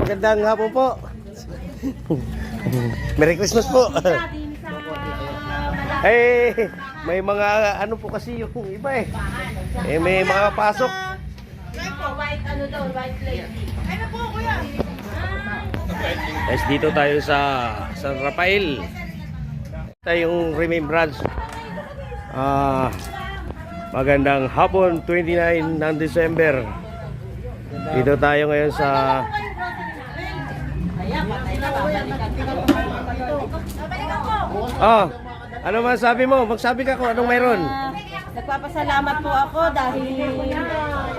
magandang hapon po. Merry Christmas po. Eh, may mga ano po kasi yung iba eh. Eh, may mga pasok. White ano daw, white lady. Ano po, kuya? Guys, dito tayo sa San Rafael. Tayong remembrance. Magandang hapon, 29 ng December. Dito tayo ngayon sa ano man sabi mo? Magsabi ka kung anong mayroon. Nagpapasalamat po ako dahil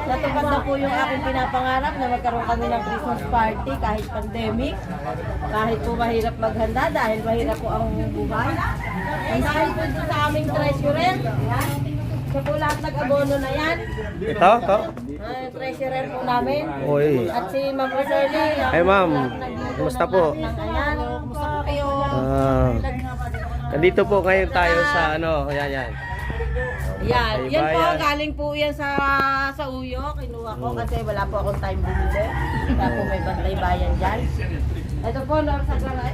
natupad na po yung aking pinapangarap na magkaroon kami ng Christmas party kahit pandemic. Kahit po mahirap maghanda dahil mahirap po ang buhay. Ang dahil po sa aming treasurer, siya po lahat nag-abono na yan. Ito? Treasurer po namin. Oy. At si Ma'am Rosalie. Hey ma'am, kumusta po? Ayan, kumusta po kayo? Nandito po ngayon tayo sa ano, yan. Yan po, galing po yan sa Uyo. Kinuha ko kasi wala po akong time bumili. Kaya po may bantay bayan dyan. Ito po, Lord Sagaray.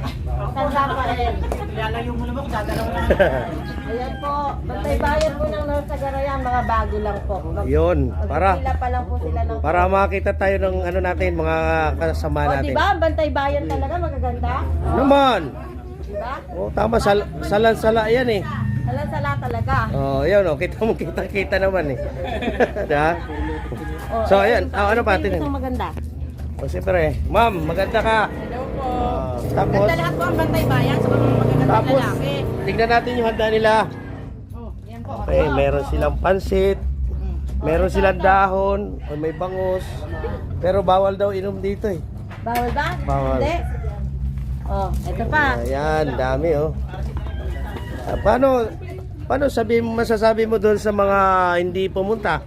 Tanda pa rin. Lalayo mo naman kung gagalaw na. Ayan po, bantay bayan po ng Lord Sagaray. Mga bago lang po. Yun, para Pa lang po sila ng makita tayo ng ano natin, mga kasama O, natin. diba? Ang bantay bayan talaga, magaganda. Naman. Diba? Oh, tama, salan-sala yan eh. Sala talaga. Oh, yan oh, kita naman eh. Diba? O, So, ayan, ano pa ito atin? yung maganda. O, siyempre, ma'am, maganda ka. Hello po. Tapos, Ganda lahat po ang bantay bayan sa mga magaganda tapos, lalaki. tignan natin yung handa nila. Oh, yan po. Okay, meron silang pansit, meron silang dahon, o may bangus. Pero bawal daw inom dito eh. Bawal ba? Bawal. Hindi. Oh, ito pa. Ayan, dami oh. Paano masasabi mo doon sa mga hindi pumunta?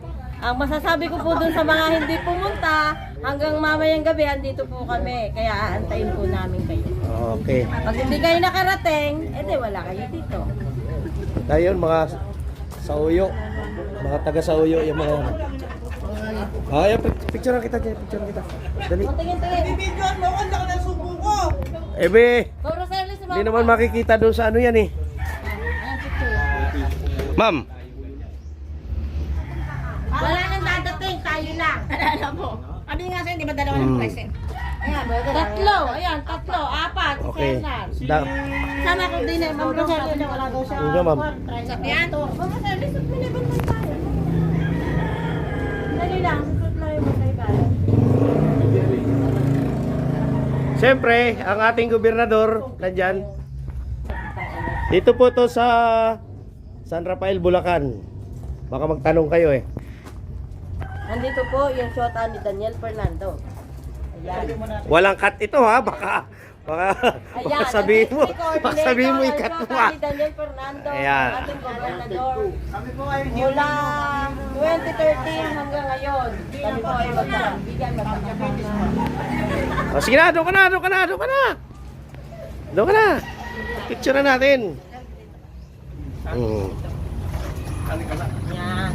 Ang masasabi ko po dun sa mga hindi pumunta, hanggang mamayang gabi, andito po kami. Kaya aantayin po namin kayo. Okay. Pag hindi kayo nakarating, edi wala kayo dito. Ayun, mga sa Uyo. Mga taga sa Uyo yung mga ayan, picture kita dyan, picture kita. Dali. Tingin. Bibidyoan mo, ang laki ng subo ko. Ebe, Go, Rosalie, sumama hindi naman ka. makikita doon sa ano yan eh. Ayan, picture. Ma'am, Wala nang dadating, tayo lang. Ano po? Ano nga sa'yo, di ba dalawa ng price eh? Ayan, tatlo, apat, okay. Cesar. Sama ko din eh, Ma'am Rosalie, na wala daw siya. Hindi, ma'am. Sa piyan. Ma'am Rosalie, sut mo naman man tayo. Dali lang, susut lang yung matay ba? Siyempre, ang ating gobernador, nandyan. Dito po to sa San Rafael, Bulacan. Baka magtanong kayo eh. Nandito po yung shota ni Daniel Fernando. Ayan. Walang cut ito ha, baka sabihin mo, baka sabihin mo ikat mo ha. Ni Daniel Fernando, Ayan. ang ating gobernador. Mula 2013 hanggang ngayon, kami po ay magkakaibigan, magkakasama. O, sige na, doon ka na. Doon ka na. Picture na natin. Yan.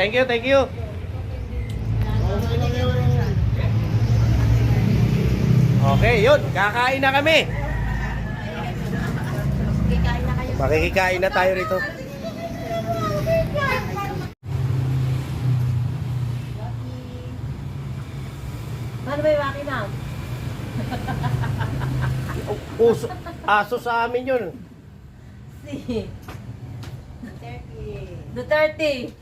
thank you, thank you. Okay, yun. Kakain na kami. Kikain na kayo. Makikikain na tayo rito. Ano ba yung waki na? Aso sa amin yun. Si Duterte.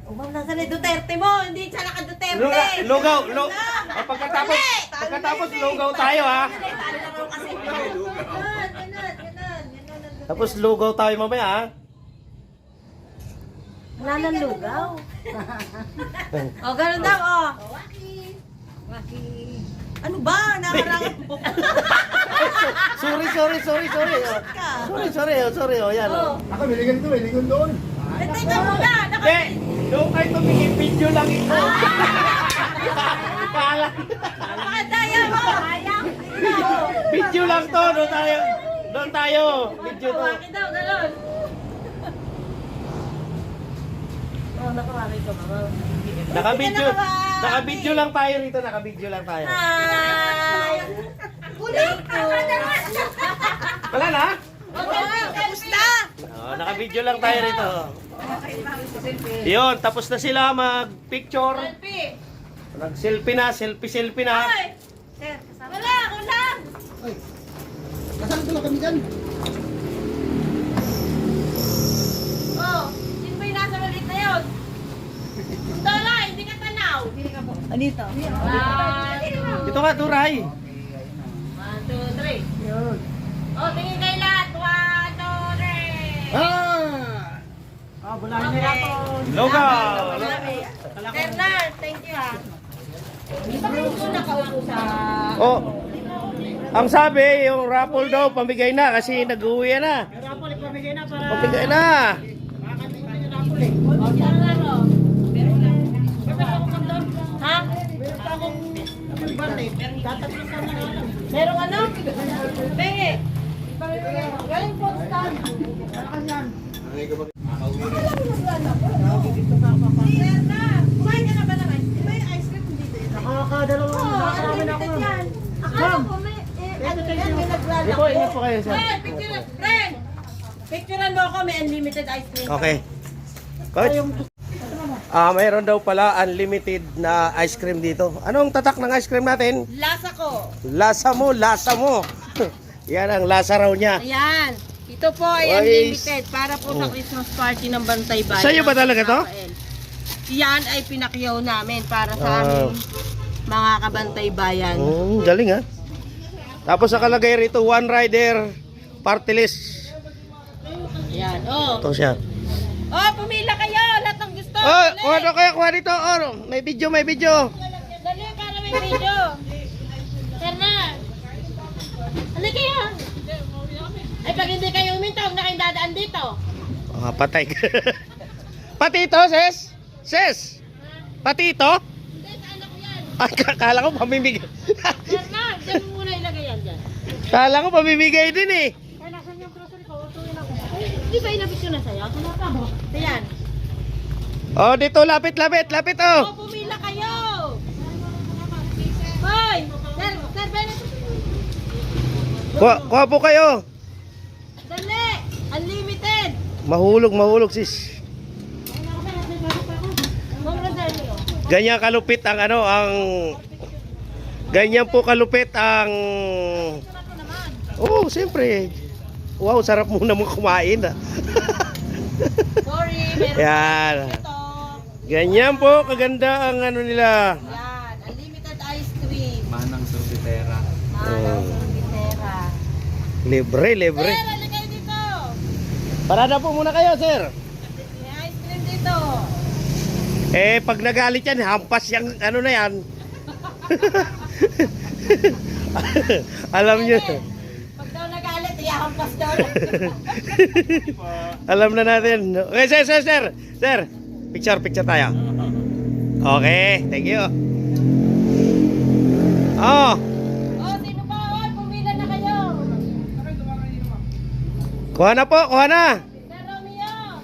O ma'am, nasaan yung Duterte mo? Hindi siya naka-Duterte. Lugaw. Pagkatapos lugaw tayo ha. Tapos lugaw tayo mamaya ha. Wala nang lugaw. O, ganun daw, o. Ano ba? Nakarangat po. Sorry. Sorry. Yan o. Ako, may ligon doon. Teka muna. Hindi, doon kayo tumingin, video lang ito. Kala. Napakadaya mo. Video lang to, doon tayo. Video to. Waki daw, ganun. Oh, nakawaki ko, mama. Naka-video lang tayo rito, naka-video lang tayo. Hi! Thank you. Wala na? Okay, kamusta? Naka-video lang tayo rito. Yun, tapos na sila mag-picture. Selfie. Nag-selfie na, selfie na. Hoy! Sir, wala, ako lang. Kasama ko lang kami dyan. Oh, sino ba yung nasa malit na yun? Dola, hindi ka tanaw. Anito? Ito ka, Turay. 1, 2, 3. Yun. Oh, tingin kayo lahat. 1, 2, 3. Bulahin nila ako. Lugaw. Bernard, thank you ha. Bakit ko nakaupo sa... Oh, ang sabi, yung raffle daw, pamigay na kasi nag-uwi na. Pamigay na. Ha? Merong ano? Benge. Galing po stand. Kumain ka na ba naman? May ice cream dito. Nakakadalawang namin ako. Akala ko may... Ano yan? May naglalak Ito, ingat po kayo, sir. Picturean, friend! Picturean mo ako, may unlimited ice cream. Okay. Coach? Mayroon daw pala unlimited na ice cream dito. Anong tatak ng ice cream natin? Lasa ko. Lasa mo. Yan ang lasa raw niya. Ayan. Ito po ay Guys. unlimited para po sa Christmas party ng Bantay Bayan. Sa'yo ba talaga to? Yan ay pinakyaw namin para sa Wow. aming mga kabantay bayan. Galing ha. Tapos nakalagay rito, one rider, party list. Ayan. Oh. Ito siya. Oh, pumila kayo. Lahat ng gusto. Oh, Dali. kuha daw kayo, kuha dito. Oh, may video. Dali para may video. Terna. Ano kayo? Ay, pag hindi kayo uminta, huwag na kayong dadaan dito. Patay ka. Pati ito, sis? Sis? Pati ito? Hindi, sa anak ko yan. Ay, kala ko pamimigay. Terna, dyan mo muna ilagay yan dyan. Kala ko pamimigay din eh. Ay, nasan yung grocery ko? Utuin ako. Di ba inabit ko na sa'yo? Tumapa mo. Ayan. Oh, dito, lapit oh. Oh, pumila kayo! Hoy! Sir, Bennett! Kuha po kayo. Dali! Unlimited! Mahulog, sis. Ma'am Rosario. Ganyan kalupit ang ganyan po kalupit ang oh, siyempre. Wow, sarap muna mong kumain ah. Sorry, meron Yan. ito. Ganyan po kaganda ang nila. Yan, unlimited ice cream. Manang sorbitera. Manang sorbitera. Libre. Sir, aligay dito! Parada po muna kayo, sir. May ice cream dito. Eh, pag nagalit yan, hampas yung na yan. Alam nyo. Pag daw nagalit, iyahampas daw. Alam na natin. Okay, sir. Sir, picture tayo. Okay, thank you. Oh, Oh, sino ba? Oh, pumila na kayo. kuha na po. Sir Romeo.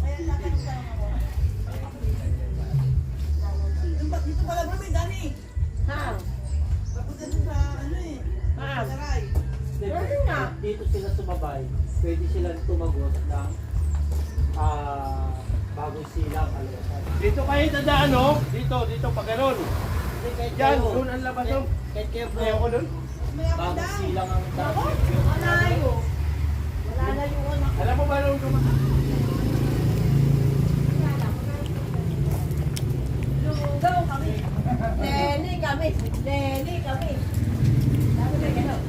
Kaya tatanong ka naman. dito sila sumabay, pwede silang tumagos ng bagong silang alasan. Dito kayo dadaan, no? Dito, pag ganun. Diyan, doon ang labas, no? Kahit kayo bro, Ayaw ko doon. bagong silang ang daan. Malayo. Wala na yung anak. Alam mo ba nung dumaan? Lugaw kami. Lenny kami. Lenny kami. Sabi ko gano'n.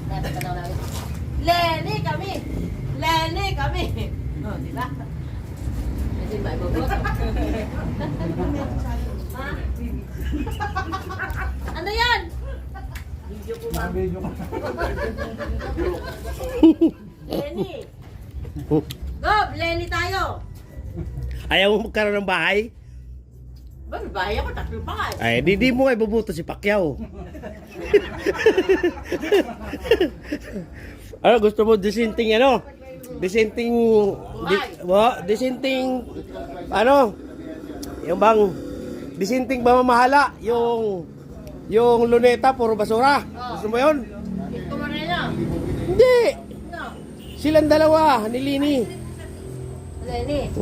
Dapat ka daw namin. Lenny kami. Lenny kami. Oh, di ba? Kasi ba, iboboto? Ha? Ano yan? Video ko ba? Video ko. Lenny. Gob, Lenny tayo. Ayaw mo magkaroon ng bahay? Ba, may bahay ako, tatlo pa nga. Ay, di mo nga ibubuto si Pacquiao. Ano, gusto mo disinting ano? Disinting... disinting... Ano? Yung bang... Disinting mamamahala. Yung luneta, puro basura. Gusto mo yun? Ito mo rin na. Hindi! No. Silang dalawa, ni Lini. Lenny,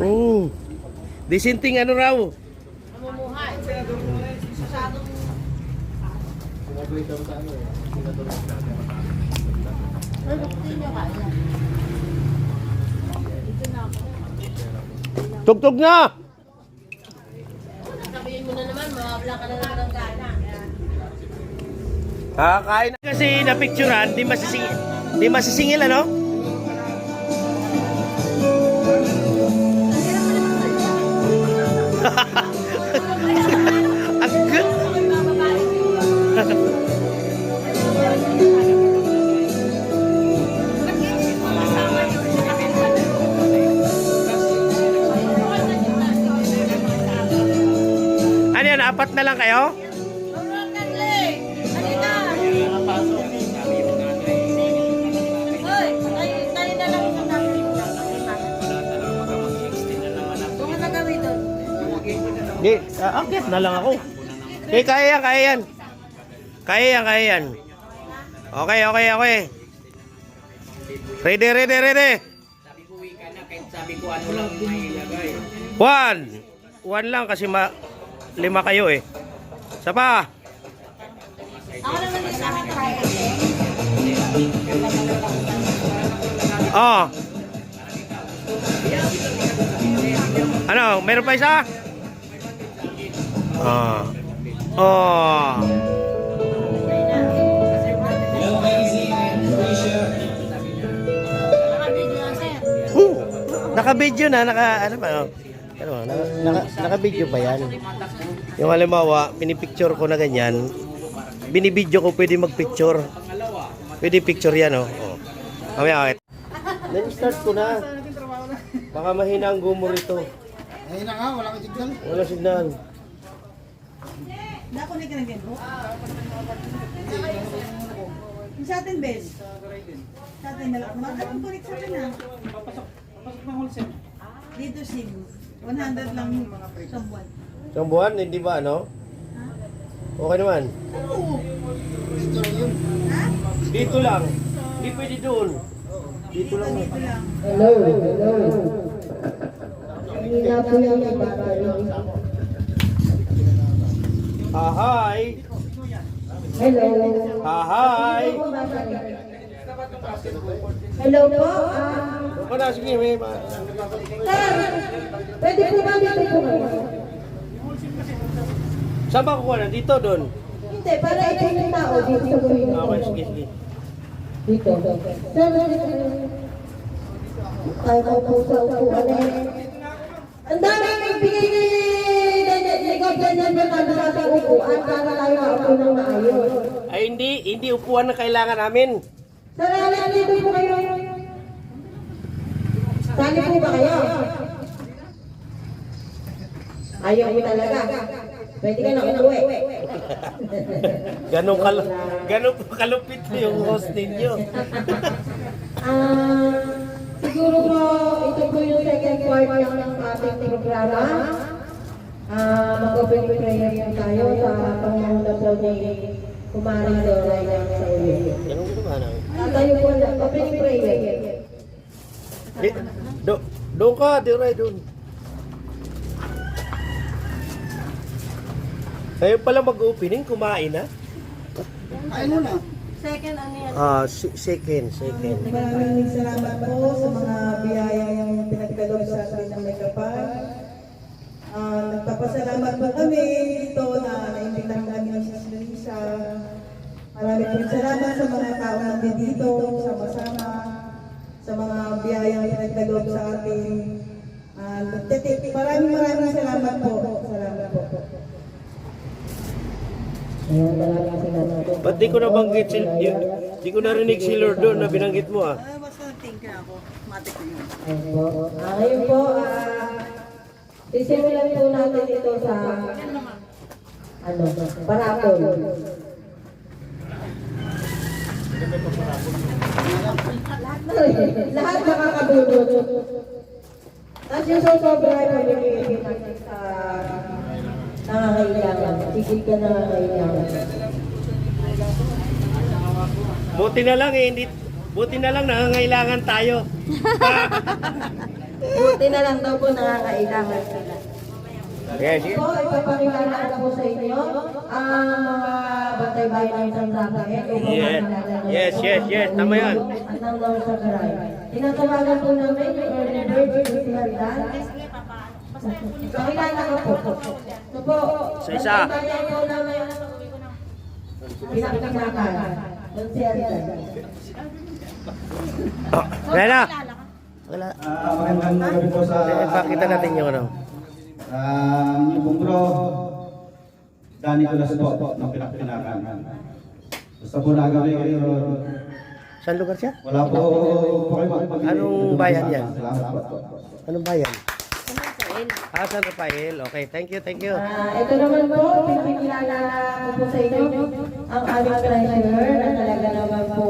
Disinting ano raw? namumuhay. Masyadong... Ay, bukti nyo ka. Dito na ako. Tugtog na! Sabihin mo na naman, mawawala ka na naman ng gana. Kakain na kasi napicturean, di masisingil ano? Ang good. Ano yan, apat na lang kayo? Di, akit na lang ako. Di, kaya yan. Kaya yan. Okay. Ready. Sabi ko wika na, kahit sabi ko ano lang mailagay. One lang kasi 5 kayo eh. Isa pa. Ako naman yung sa akin kaya. Oh. Ano, meron pa isa? Oh. Naka-video na, ano ba? Naka-video pa yan. Yung halimbawa, pinipicture ko na ganyan. Binibidyo ko, pwede mag-picture. Pwede picture yan, oh. Mamaya, okay. Then-start ko na. Baka mahina ang gumo rito. Mahina nga, wala kang signal. Wala signal. Nakunik ka ng genpo? Yung sa atin, Ben? Sa atin, nakakunik sa atin na. Papasok ng wholesale. Dito SIM. 100 lang sa buwan. Isang buwan, hindi ba, ano? Okay naman. Oo. Ha? Dito lang. Hindi pwede doon. Dito lang. Dito lang. Hello. Kanina po yung ibabaling. Hi. Hello. Hi. Hello po. O na, sige, may Sir, pwede po ba dito po kayo? Saan ba kukuha na? Dito, doon? Hindi, para ito yung tao dito po yun. Okay, sige. Dito. Sir, tayo po sa upuan eh. Ang dami nagbigay ni ganyan na kami sa ating upuan para tayo maupo ng maayos. Ay, hindi upuan na kailangan namin. Sir, alam dito po kayo. Sali po ba kayo? Ayaw mo talaga. Pwede ka na umuwi. Ganun po kalupit yung host ninyo. Siguro po, ito po yung second part ng ating programa. Mag-opening prayer po tayo sa pangunguna po ni Kumaring Doray ng sa uwi. Ganun ba na? tayo po na opening prayer. Doon ka, Diray, doon. Kayo pala mag-opening, kumain na? Second, ano yan? Second. Maraming salamat po sa mga biyayang pinagkaloob sa atin ng may kapal. Nagpapasalamat po kami dito na naimbitahan kami ng Sis Luisa. Maraming po salamat sa mga tao nandito, sama-sama, sa mga biyayang pinagkaloob sa atin. Maraming salamat po. Salamat po. Ayan, maraming salamat po. Ba't di ko nabanggit di ko narinig si Lord doon na binanggit mo ah? Basta nag-thinker ako. Matik ko yun. Ayan po. Ngayon po, sisimulan po natin ito sa parapol. Lahat makakabunod. Tapos yung sobra ay pamimigay natin sa nangangailangan. Sigit ka nangangailangan. Buti na lang nangangailangan tayo. Buti na lang daw po nangangailangan sila. Yes, yes. Po, ipapakilala ko po sa inyo ang mga bantay-bayan ng Rafael. Yes. Tama yan. At ang daw sa Garay. Tinatawagan po namin yung early birds yung sinandan. Pakilala ko po. Ito po, Isa. bantay-bayan po namin pinakinakan. Doon si Aldan. Wala. Wala. Magandang gabi po sa Pakita natin yung ano. Yung bro, Danny Nicolas po ng pinakinakan. Basta po nagawin kayo. Saan lugar siya? Wala po kayo makipag- Anong bayan yan? Salamat po. Anong bayan? San Rafael. Okay, thank you. Ito naman po, pinakilala ko po sa inyo ang aming treasurer na talaga naman po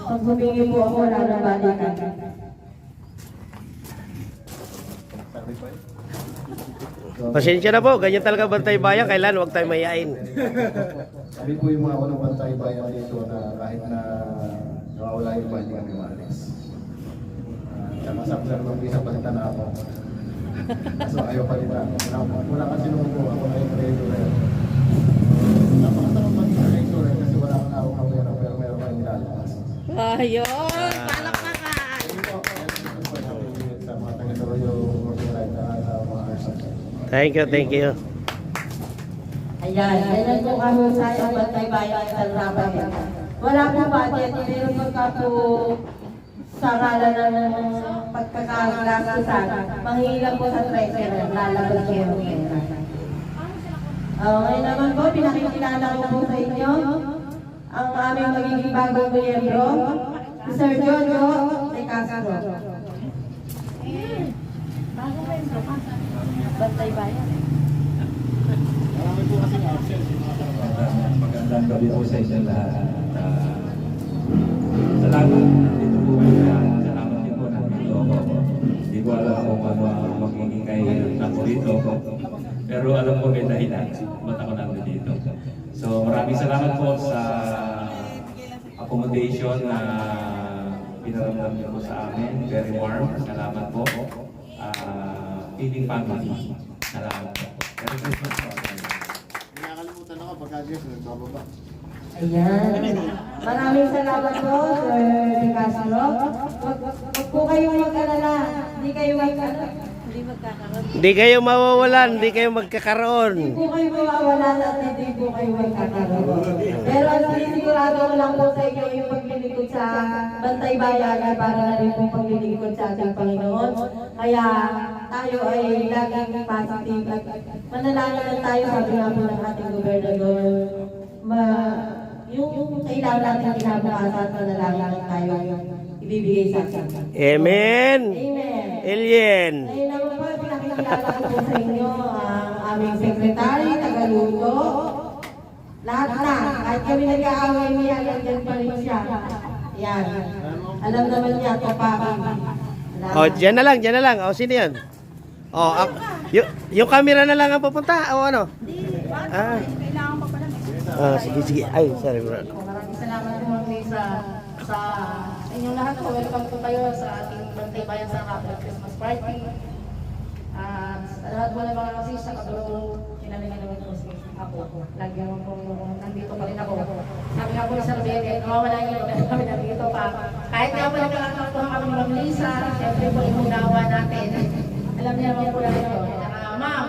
pag humingi po ako wala na balikan. Pasensya na po, ganyan talaga bantay bayan, kailan huwag tayo mayain. Kami po yung mga unang bantay bayan dito na kahit na nawawala yung iba, hindi kami umalis. Masaksan lang isa balita na ako. So ayaw pa rin ako. Wala kasi nung po ako na yung treasurer. Napakatamang man yung treasurer kasi wala akong nawang kapera pero meron kayong nilalabas. Ayun! Palakpakan! Sa mga taga-Toroyo, sa mga arsa. Thank you. Ayan, ganyan po kahusay ang bantay bayan ng Rafael. Wala po budget, pero pagka po sa ngalan ng pagkakagastusan, manghihilang po sa treasurer, lalabas po yung pera. Ngayon naman po, pinakikilala ko po sa inyo ang aming magiging bagong miyembro, si Sir Jojo de Castro. Bantay bayan. Magandang gabi po sa inyo lahat. Salamat. Dito po salamat din po nandito ako. Hindi ko alam kung ano ang magiging kahilan ako dito. Pero alam ko may dahilan. Ba't ako nandito? So maraming salamat po sa accommodation na pinaramdam niyo po sa amin. Very warm. Salamat po. Feeding family. Salamat po. Merry Christmas po. Nakakalimutan ako pagka-guess, nagbababa. Ayan. Maraming salamat po, Sir De Castro. Huwag po kayong mag-alala. Hindi kayo mag-alala. Hindi magkakaroon. Hindi kayo mawawalan, hindi kayo magkakaroon. Hindi po kayo mawawala at hindi po kayo magkakaroon. Pero ang sinisigurado ko lang po sa inyo yung paglilingkod sa bantay bayan ay para na rin po paglilingkod sa ating Panginoon. Kaya tayo ay laging positive at manalangin lang tayo, sabi nga po ng ating gobernador. Yung kailangan natin kinabukasan, manalangin lang tayo ibibigay sa atin. Amen. Amen. Alien. Ngayon naman po, pinakikilala ko po sa inyo ang aming sekretary, tagaluto. Lahat na, kahit kami nag-aaway niya, yan pa rin siya. Yan. Alam naman niya, kapakin. Dyan na lang. Sino yan? Yung camera na lang ang pupunta. O ano? Sige. Ay, sorry bro. Maraming salamat po sa Sa inyong lahat po, welcome po kayo sa ating Bantay Bayan sa Rapid Christmas Party. At sa lahat po ng mga kasisa, katulong kilala nga naman po si ako. Lagi naman po nandito pa rin ako. Sabi nga po ni Sir Bebe, nawawala niyo kami nandito pa. Kahit nga po nagkakataon kami ni Ma'am Lisa, syempre po inunawa natin. Alam niya naman po natin ito. Ma'am,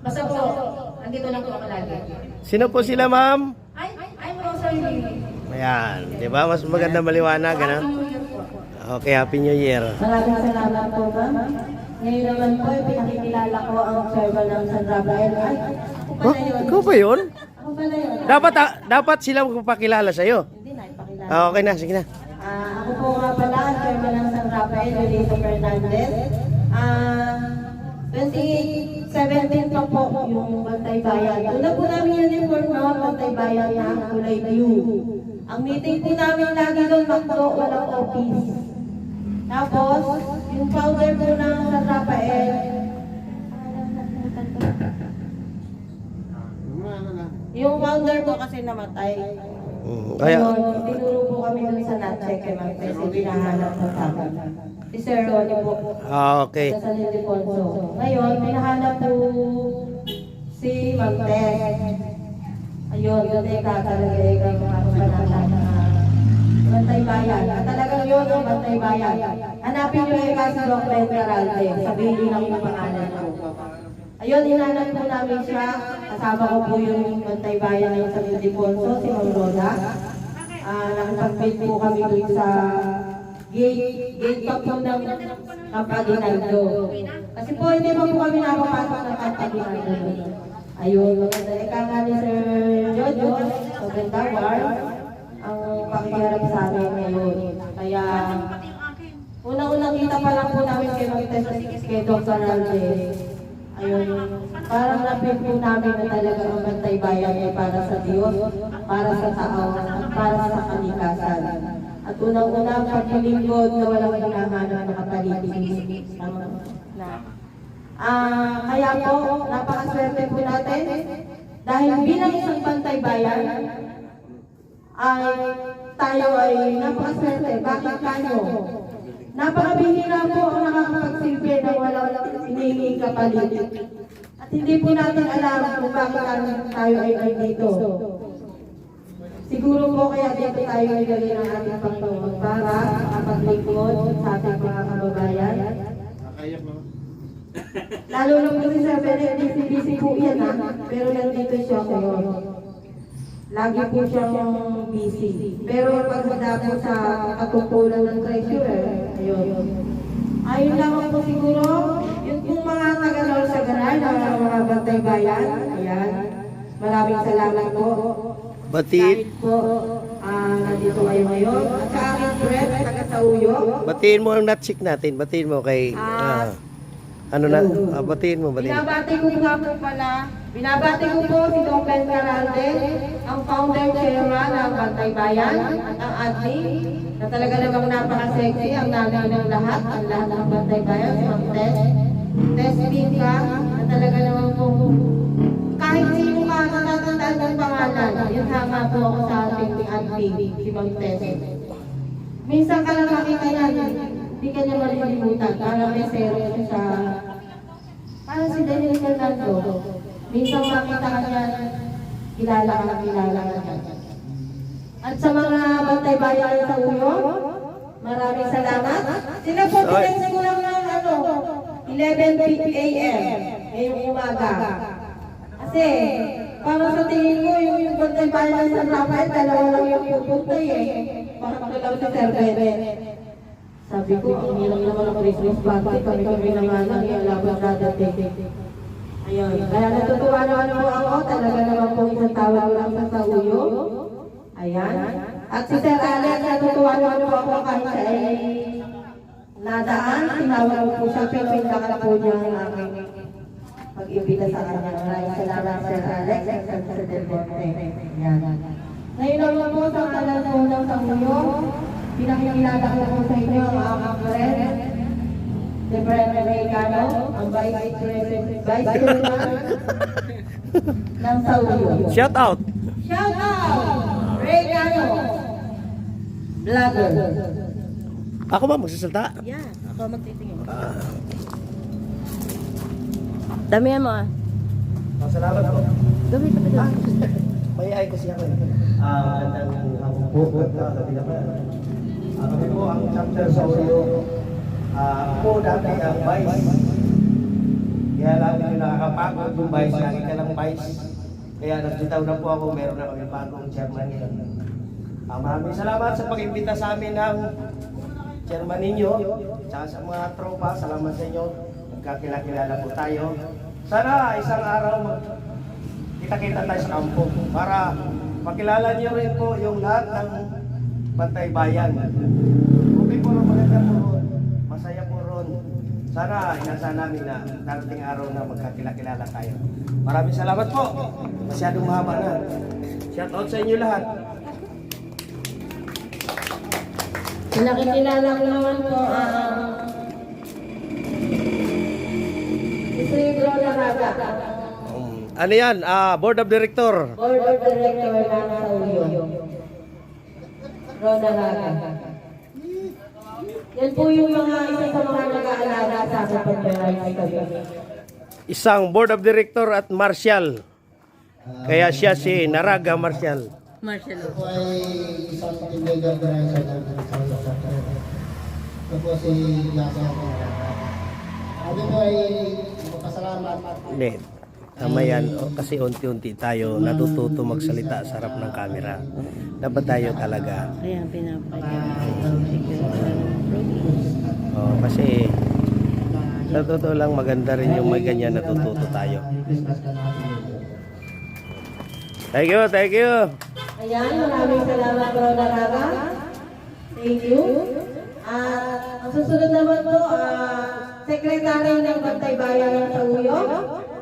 basta po, nandito lang po ako lagi. Sino po sila, ma'am? I'm Rosalie. Ayan, di ba? Mas maganda maliwanag, ano? Okay, Happy New Year. Maraming salamat po, ma'am. Ngayon naman po, pinakikilala ko ang chairman ng San Rafael. Ay, ako Oh, pala yun. ikaw ba yun? Ako pala yun. Dapat sila magpapakilala sa'yo. Hindi na, ipakilala. Okay na, sige na. Ako po nga pala, ang chairman ng San Rafael, Julito Fernandez. 2017 pa po yung Bantay Bayan. Una po namin yung uniform na Bantay Bayan na kulay blue. Ang meeting po namin lagi doon, makdo, walang office. Tapos, yung founder po ng San Rafael, yung founder po kasi namatay. Kaya, Ayun, tinuro po kami doon sa Natche kay Ma'am Tess, yung pinahanap ng tama. Si Sir Ronnie po. okay. Sa San Ildefonso. Ngayon, pinahanap po si Ma'am Tess. Ayun, doon ay katalagay kang panatan na Bantay Bayan. At talagang yun ang Bantay Bayan. Hanapin nyo yung kasi Doc Ben Caralde. Sabihin lang yung pangalan ko. Ayun, hinanap po namin siya. Kasama ko po yung Bantay Bayan ng San Ildefonso, si Ma'am Roda. Nakipag-build po kami dun sa gate pa po ng Campaginaldo. Kasi po hindi pa po kami nakapasok ng Campaginaldo. Ayun, maganda. Ika nga ni Sir Jojo, sa Bentawar, ang pakiharap sa amin ngayon. Kaya, unang-unang kita pa lang po namin kay Mag-Test kay Dr. Alde. Ayun, parang napin po namin na talaga ang Bantay Bayan ay para sa Diyos, para sa tao, at para sa kalikasan. At unang-unang paglilingkod na walang hinahanap na kapalitin. Kaya po, napakaswerte po natin dahil bilang isang Bantay Bayan, ay tayo ay napakaswerte. Bakit tayo? Napakabihira po ang nakakapagsilbi ng walang hinihing kapalit. At hindi po natin alam kung bakit tayo ay dito. Siguro po kaya dito tayo ay gawin ng ating Panginoon para makapaglingkod sa ating mga kababayan. Lalo na po si Sir Bennett, busy po yan pero nandito siya ngayon. Lagi po siyang busy. Pero pagmada po sa katungkulan ng treasurer, ayun. Ayun lamang po siguro, yung mga taga-Nor sa Garay, mga Bantay Bayan, ayan. Maraming salamat po. Batiin. Kahit po, nandito kayo ngayon. At sa aking friend, taga-Sauyo. Batiin mo ang natsik natin. Batiin mo kay... batiin mo. Binabati ko nga po pala. Binabati ko po si Doc Ben Caralde, ang founder chairman ng Bantay Bayan at ang admin na talaga namang napaka-sexy, ang nanay ng lahat, ang lahat ng Bantay Bayan, si Ma'am Tess Pinka, na talaga namang po kahit sino ka natatandaan ng pangalan, yun tama po ako sa ating admin, si Ma'am Tess. Minsan ka lang makita yan, hindi ka niya malilimutan, parang may zero siya sa... Parang si Daniel Fernando. Minsan makita ka niya, kilala ka niya. At sa mga Bantay Bayan sa Uyo, maraming salamat. Sila po, tinensi ko lang ng 11 a.m. ngayong umaga. Kasi, parang sa tingin ko, yung Bantay Bayan sa Rafael, dalawa lang yung pupunta Parang ko lang sa Sir Bennett. Sabi ko, hindi lang naman ang Christmas party, kami naman lang yung laban dadating. Ayun, kaya natutuwa naman po ako, talaga naman po isang tawag lang sa Sauyo. Ayan. At si Sir Alex, natutuwa naman po ako kahit siya ay nadaan, tinawag ko po siya, pinuntakan po niya ang aking pag-ibita sa kanya. Maraming salamat Sir Alex, at Sir Del Monte. Ayan. Ngayon naman po sa kalan po ng Sauyo, pinakikilala ko po sa inyo ang aking friend, si Brent Americano, ang Vice President ng Sauyo. Shout out! Shout out! Regano! vlogger. Ako ba magsasalta? Yan, ako magtitingin. Damihan mo ah. Salamat po. Gawin pa ba? May ay ko siya ko. Magandang hapon po. Kami po ang chapter sa Oreo. Po dati ang vice. Kaya lang yung nakakapagod yung vice. Lagi ka lang vice. Kaya nagsitaw na po ako. Meron na kami bagong chairman ngayon. Maraming salamat sa pag-imbita sa amin ng chairman ninyo. Tsaka sa mga tropa. Salamat sa inyo. Magkakilala po tayo. Sana isang araw kita-kita tayo sa kampo para makilala niyo rin po yung lahat ng Bantay Bayan. Okay po ron, maganda po ron. Masaya po ron. Sana inasa namin na darating araw na magkakilala tayo. Maraming salamat po. Masyadong mahaba na. Shout out sa inyo lahat. Nakikilala ko naman po si Rona Raga. Ano yan? Board of Director. Board of Director ng Sauyo. Rona Raga. Yan po yung mga isa sa mga nag-aalaga sa akin pag-drive kami. Isang Board of Director at Marshal. Kaya siya si Naraga Marshal. Marcelo. Ako ay isang team organizer ng Sauyo Chapter. Ito po si Yasa. Ako po ay magpasalamat. Hindi. Tama yan. Kasi unti-unti tayo natututo magsalita sa harap ng camera. Dapat tayo talaga. Kaya pinapakita. Kasi sa totoo lang maganda rin yung may ganyan natututo tayo. Thank you, thank you. Ayan, maraming salamat Rona Raga. Thank you. Ang susunod naman po, Secretary ng Bantay Bayan ng Sauyo,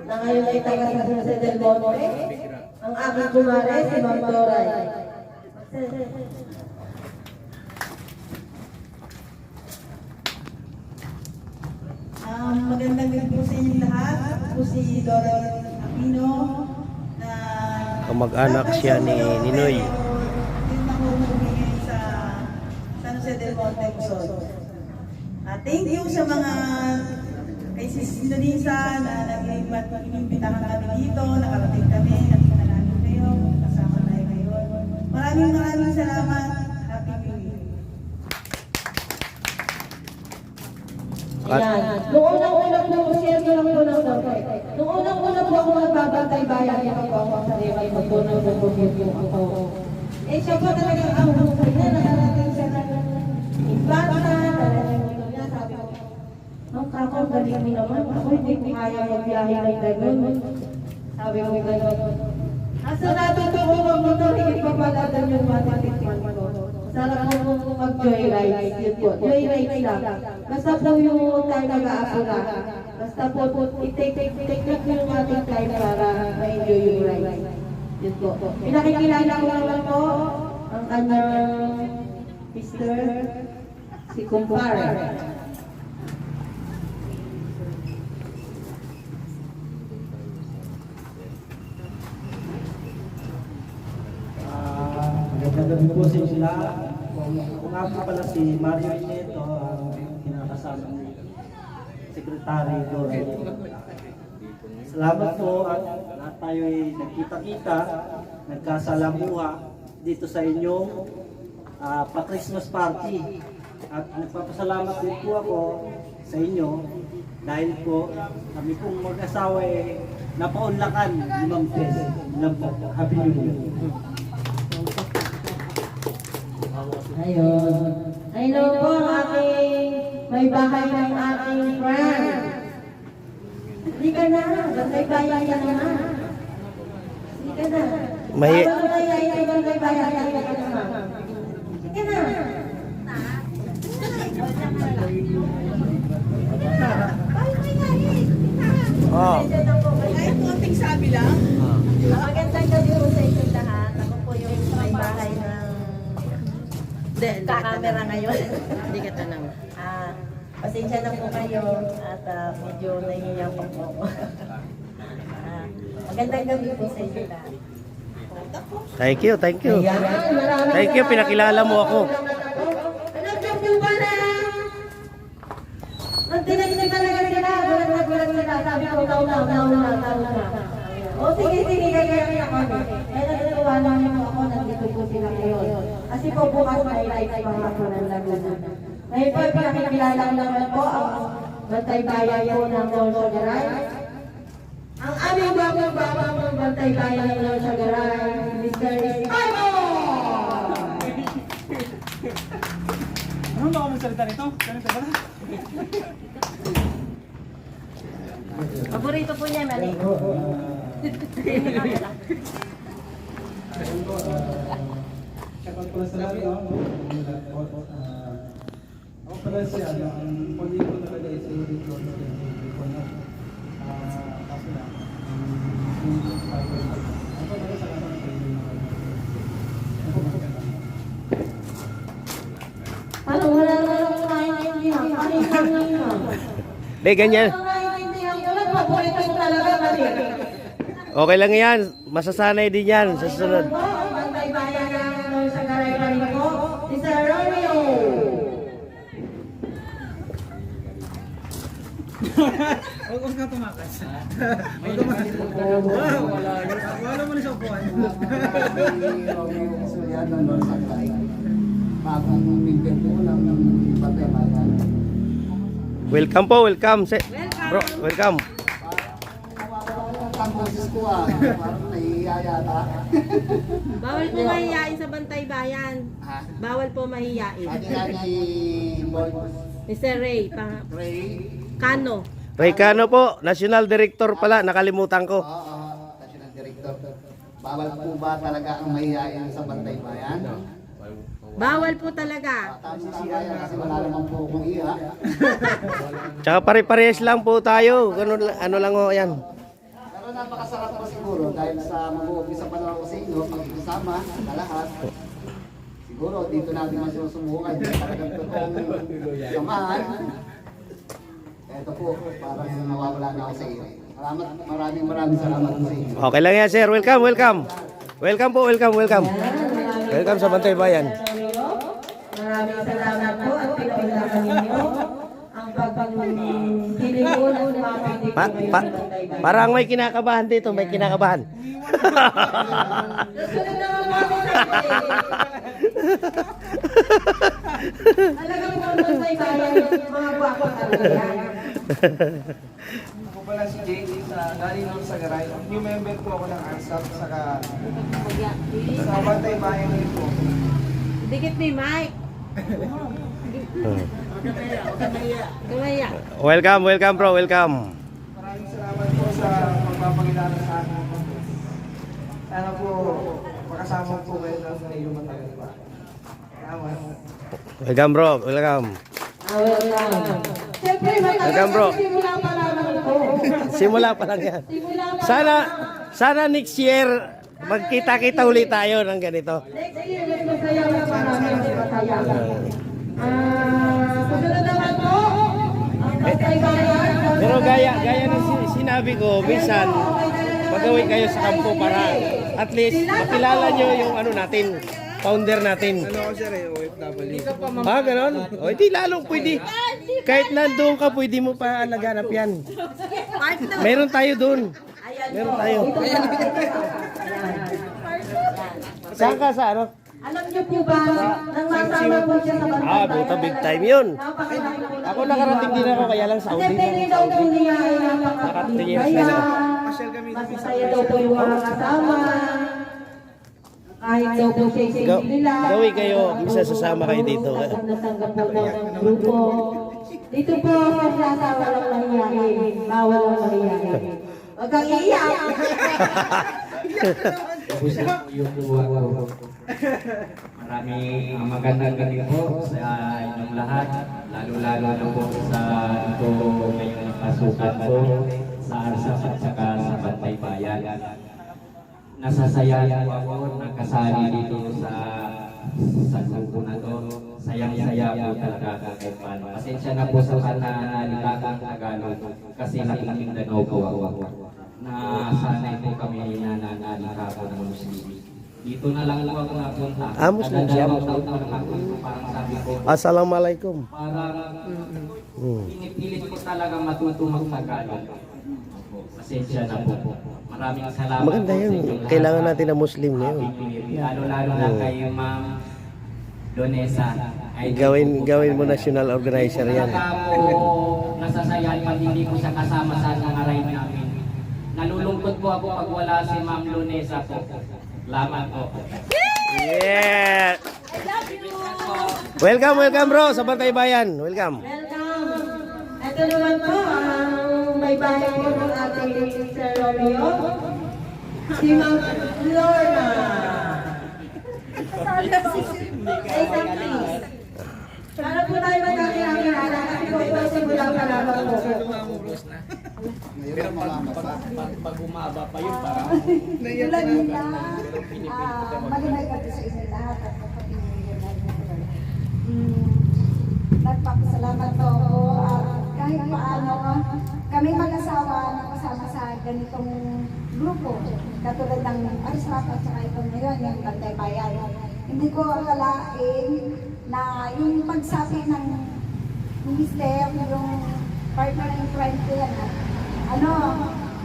na ngayon ay taga sa Jose del Monte, ang aking kumare, si Ma'am Doray. Magandang gabi po sa inyong lahat. Ako po si Dora Aquino na Kamag-anak siya ni Ninoy. Din ako bumigay sa San Jose del Monte, Luzon. Thank you sa mga kay Sis Indonesia na nag-inimbitahan kami dito, nakarating kami, nakita namin kayo, kasama tayo ngayon. Maraming salamat. Happy New Year. Ayan. Noong unang-unang po, share ko lang po ng konti. Noong unang-unang po ako magbabantay bayan, yan po ako sa Rimay, magtunaw ng bumibyo ako. Eh siya po talagang ang hukay na, nakarating siya ng imbata, talagang ito niya, sabi ko, ang kako, galing mo naman, ako hindi ko kaya magbiyahe ng gano'n. Sabi ko gano'n. Asa natin po ko mag-motor, higit pa pala doon yung matitikman ko. Sarap mo mag-joyride, yun po. Joyride lang. Basta po yung time nag-aapula. Basta po, i-take yung ating time para ma-enjoy yung ride. Yun po. Pinakikilala ko lang po ang kanyang Mr. si Kumpar. Magandang gabi po sa inyo lahat. Ako nga po pala si Mario Ineto, ang kinakasama ni Secretary Dora. Salamat po at lahat tayo ay nagkita-kita, nagkasalamuha dito sa inyong pa-Christmas party. At nagpapasalamat din po ako sa inyo dahil po kami pong mag-asawa ay napaunlakan ni Ma'am Tess. Happy New Year. Ayun. Hello po ang aking may bahay ng aking friend. Hindi ka na. Bantay bayan ka naman. Hindi ka na. May- Habang ay bantay bayan ka naman. Hindi ka na. Kahit konting sabi lang. Magandang gabi po sa inyo lahat. Ako po yung may bahay ng camera ngayon. Hindi ka tanong. Pasensya na po kayo at medyo nahihiyaw pa po ako. Magandang gabi po sa inyo lahat. Thank you, thank you. Ayan, maraming Thank you, salamat. pinakilala mo ako. kasi talaga sila, gulat na gulat sila. Sabi ko, nauna. O sige, kaya kami. Eh, natutuwa namin po ako, nandito po sila ngayon. Kasi po bukas may live pa ako ng Laguna. Ngayon po, pinakikilala ko naman po ang bantay bayan po ng Lord Sagaray. Ang aming babang bantay bayan ng Lord Sagaray, Mr. Ispano! Ano ba ako magsalita nito? Ganito ba? Paborito po niya, mali. Kapag pala sa lahat ako pala siya, ang pwede ko talaga is yung ko na. Kasi na, ako talaga sa kasama ko yung Ano, wala na lang naiintindihan. Hindi, ganyan. Naiintindihan ko lang, paborito ko talaga kasi. Okay lang yan. Masasanay din yan sa susunod. Bantay bayan ng Lord Sagaray pa rin po, si Sir Romeo. Huwag ka tumakas. Huwag tumakas. Wala mo na sa upuan. Bagong bigyan po ng Bantay Bayan. Welcome po, welcome. Bro, welcome. Ang boses ko parang nahihiya yata. Bawal po mahihiyain sa bantay bayan. Bawal po mahihiyain. Pati nga ni Boy Mr. Ray, Ray. Kano. Ray Cano po, National Director pala, nakalimutan ko. Kasi ng direktor. Bawal po ba talaga ang mahihiyain sa Bantay Bayan? Bawal po talaga. Tama yan kasi wala naman po akong iya. Tsaka pare-parehas lang po tayo. Ganun, ano lang ho, yan. Pero napakasarap po siguro dahil sa mag-uumpisa pa lang ako sa inyo, pag-isama na lahat. Siguro dito natin masusumukan yung talagang totoong samahan. Ito po, parang nawawala na ako sa iyo. Maraming salamat po sa inyo. Okay lang yan, sir. Welcome, welcome. Welcome po, welcome. Welcome sa Bantay Bayan. Maraming salamat po at pinaglakan ninyo ang pagpagpiling ko ng mga Parang may kinakabahan dito, may kinakabahan. Susunod naman po ako sa Talagang Bantay Bayan yung mga guwapo talaga yan. Ako pala si Jay, galing ng Sagaray. New member po ako ng ANSAP, saka sa Bantay Bayan din po. Dikit ni Mike. Kamaya. Welcome bro, welcome. Maraming salamat po sa magpapakilala sa akin. Sana po makasama po kayo na yung matagal pa. Salamat. Welcome bro, welcome. Siyempre, Welcome, bro. simula pa lang po. Simula pa lang yan. Sana next year magkita-kita ulit tayo ng ganito. Next year, mas masaya na marami mas masaya. Susunod naman po, ang Bantay Bayan. Pero gaya ng sinabi ko, minsan magawin kayo sa kampo para at least makilala nyo yung ano natin, founder natin. Ano ako sir OFW. Ganon? O, hindi lalong pwede. Kahit nandoon ka, pwede mo pa alaganap yan. Meron tayo doon. Meron tayo. Saan ka sa ano? Alam niyo po ba, nang masama po siya sa Bantay Buta big time yun. Napakalaking po Ako nakarating din ako, kaya lang Saudi. Kasi pininaw po niya ay Nakarating napakalaking din ako. Mas masaya daw po yung mga kasama. Kahit daw po siya isipin nila. Gawin kayo, isa sasama kayo dito. Natanggap po ng grupo. Dito po sa plaza, walang mahihayin. Bawal ang mahihayin. Huwag kang iiyak. Maraming magandang gabi po sa inyong lahat, lalo-lalo na po sa ito ngayong nakasukat po sa ARSAP at saka sa Bantay Bayan. Nasasaya po ako nakasali dito sa grupo na to. Sayang-saya po talaga kahit paano. Pasensya na po sa pananalitakang Tagalog kasi nakikindanao po ako. Na sanay po kami na nanalika po ng Muslim. Dito na lang po ako napunta. Ah, Muslim siya. Kadalawang taon pa lang ako, parang sabi ko, Assalamualaikum. parang Hmm. pinipilit ko talaga matuto mag-Tagalog. Pasensya na po. Maraming salamat Maganda po yun. sa inyong Kailangan lahat. natin ng Muslim ngayon. Lalo-lalo na kayo, Ma'am Donesa. Ay, Gawin mo national organizer yan. Talaga po nasasayahan pag hindi ko siya kasama sa mga ride namin. Nalulungkot po ako pag wala si Ma'am Lunesa po. Salamat po. Yeah! Welcome bro sa Bantay Bayan. Welcome. Welcome! Ito naman po, ang may bahay po ng ating Sir Romeo, si Ma'am Lorna. Say something. Para po tayo magkakilala kasi po ito simula pa lamang po. Pag umaba pa yun, parang Magandang gabi sa inyo lahat at nagpapasalamat po ako kahit paano kami mag-asawa na kasama sa ganitong grupo katulad ng Arismat at saka ito ngayon yung Bantay Bayan. Hindi ko akalain na yung pagsabi ng minister, yung partner in crime ko yan,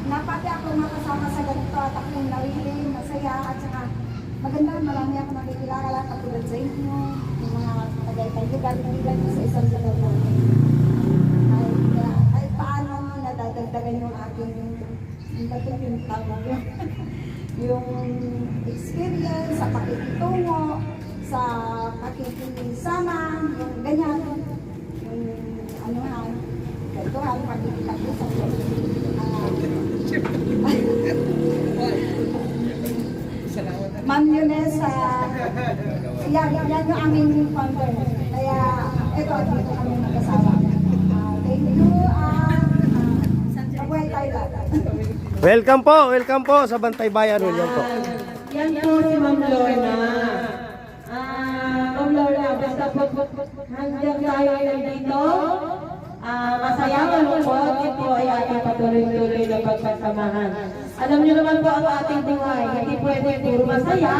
napati ako makasama sa ganito at akong nawili, masaya at saka maganda, marami ako nakikilala katulad sa inyo, yung mga tagay-kaibigan sa isang lugar namin. Ay paano nadadagdagan yung aking yung experience sa pakikitungo, sa pakikisama, yung ganyan, yung ganito ang pakikipag-usap. Ma'am Yunesa, yan yung aming founder. Kaya ito, dito kami mag-asawa. Thank you, Mabuhay tayo. Welcome po sa Bantay Bayan. Welcome po. Yan po si Ma'am Lorna. Ma'am Lorna, basta po hanggang tayo nandito. Masaya malungkot, ito ay ating patuloy-tuloy na pagpasamahan. Alam niyo naman po ang ating buhay, hindi pwede puro masaya,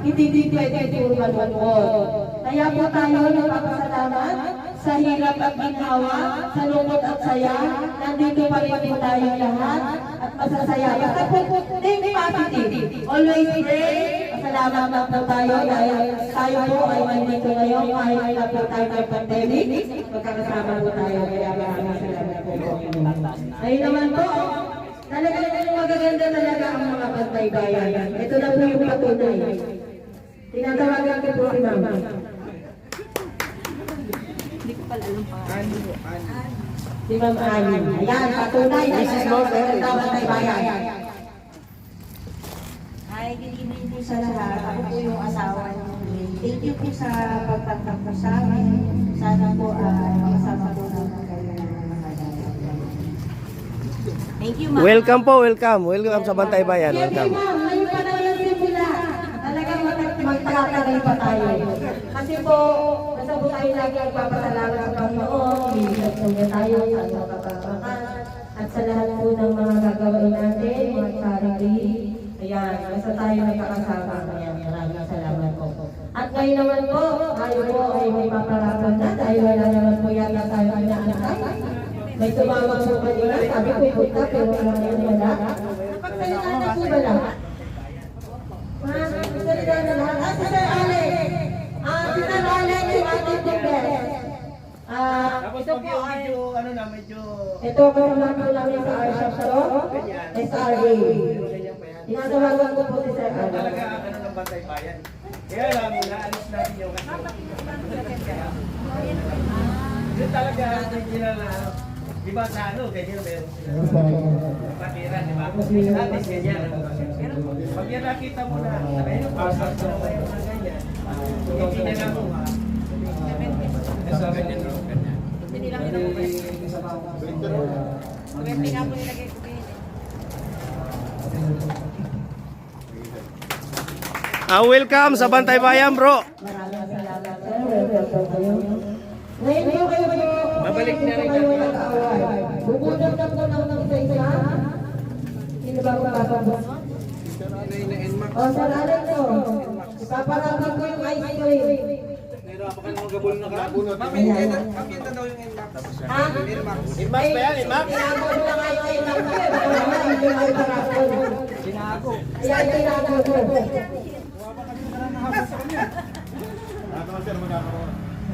hindi pwede puro malungkot. Kaya po tayo nagpapasalamat sa hirap at ginhawa, sa lungkot at saya, nandito pa rin po tayong lahat at masasaya. Basta po, think positive. Always pray. Salamat na po tayo dahil tayo po ay nandito ngayon kahit na po tayo ng pandemic. Magkakasama po tayo. Kaya maraming salamat po. Ayun naman po, talagang magaganda talaga ang mga Bantay Bayan. Ito na po yung patunay. Tinatawagan ko po si Mama. Si Ma'am Ani. Ayan, patunay na yung Bantay Bayan. Hi, good evening po sa lahat. Ako po yung asawa niyo. Thank you po sa pagtanggap po sa amin. Sana po makasama po namin kayo ng mga Thank you, ma'am. Welcome po, welcome. Welcome sa Bantay Bayan. Sige Welcome. ma'am, ngayon pa daw yung simula. Talagang magtatagal pa tayo. Kasi po, nasa po tayo lagi ang papasalamat sa Panginoon. Bibigyan niya tayo sa mga kapapamakan. At sa lahat po ng mga gagawin natin, mga charity. Ayan, nasa tayo nagkakasama. Ayan, maraming salamat po. At ngayon naman po, tayo po ay may paparapan na dahil wala naman po yata tayo inaantay. May tumawag po kanina, sabi ko punta pero wala wala. Napagsalita na po ba lahat? Napagsalita na lahat. Si Sir Alex! Si Sir Alex, yung ating tumbes. Ito po ay... Ito po naman po namin sa R-Shop SRA. Tinatawagan ko po si Sir Alex. Talaga ng Bantay Bayan. Kaya lang, naalis natin yung kasi. Yun talaga, original na di ba sa ganyan meron sila. Patiran, di ba? Natin ganyan. Pag yan nakita mo na, ayun yung pasok sa mga ganyan. Hindi na lang mo. Hindi lang nila po pwede. Pwede nga po nilagay ko kayo. Welcome sa Bantay Bayan, bro. Maraming salamat, sir. Welcome kayo. Ngayon po kayo Babalik na rin kayo nag-aaway. Bubunod na po ng isa-isa. Sino ba magpapabos? O, Sir Alex, Paparating ko yung ice cream. Ma'am, yung daw yung inbox. Ha? Inbox ba yan? Inbox? Tinago ko lang ice cream lang ko. Wala, hindi ko ay parapon. Sinago. Yan, tinago ko.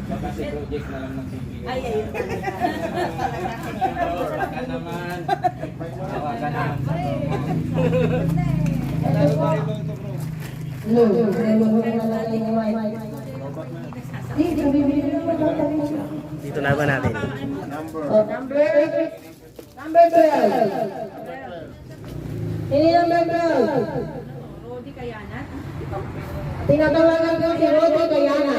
Kasi project na lang ng bibigyan. Ay, ayun. Hawa ka naman. Hawa ka naman. Dito naman natin. Number 12. Ini number 12. Rodi Kayana. Tinatawagan ko si Rodi Kayana.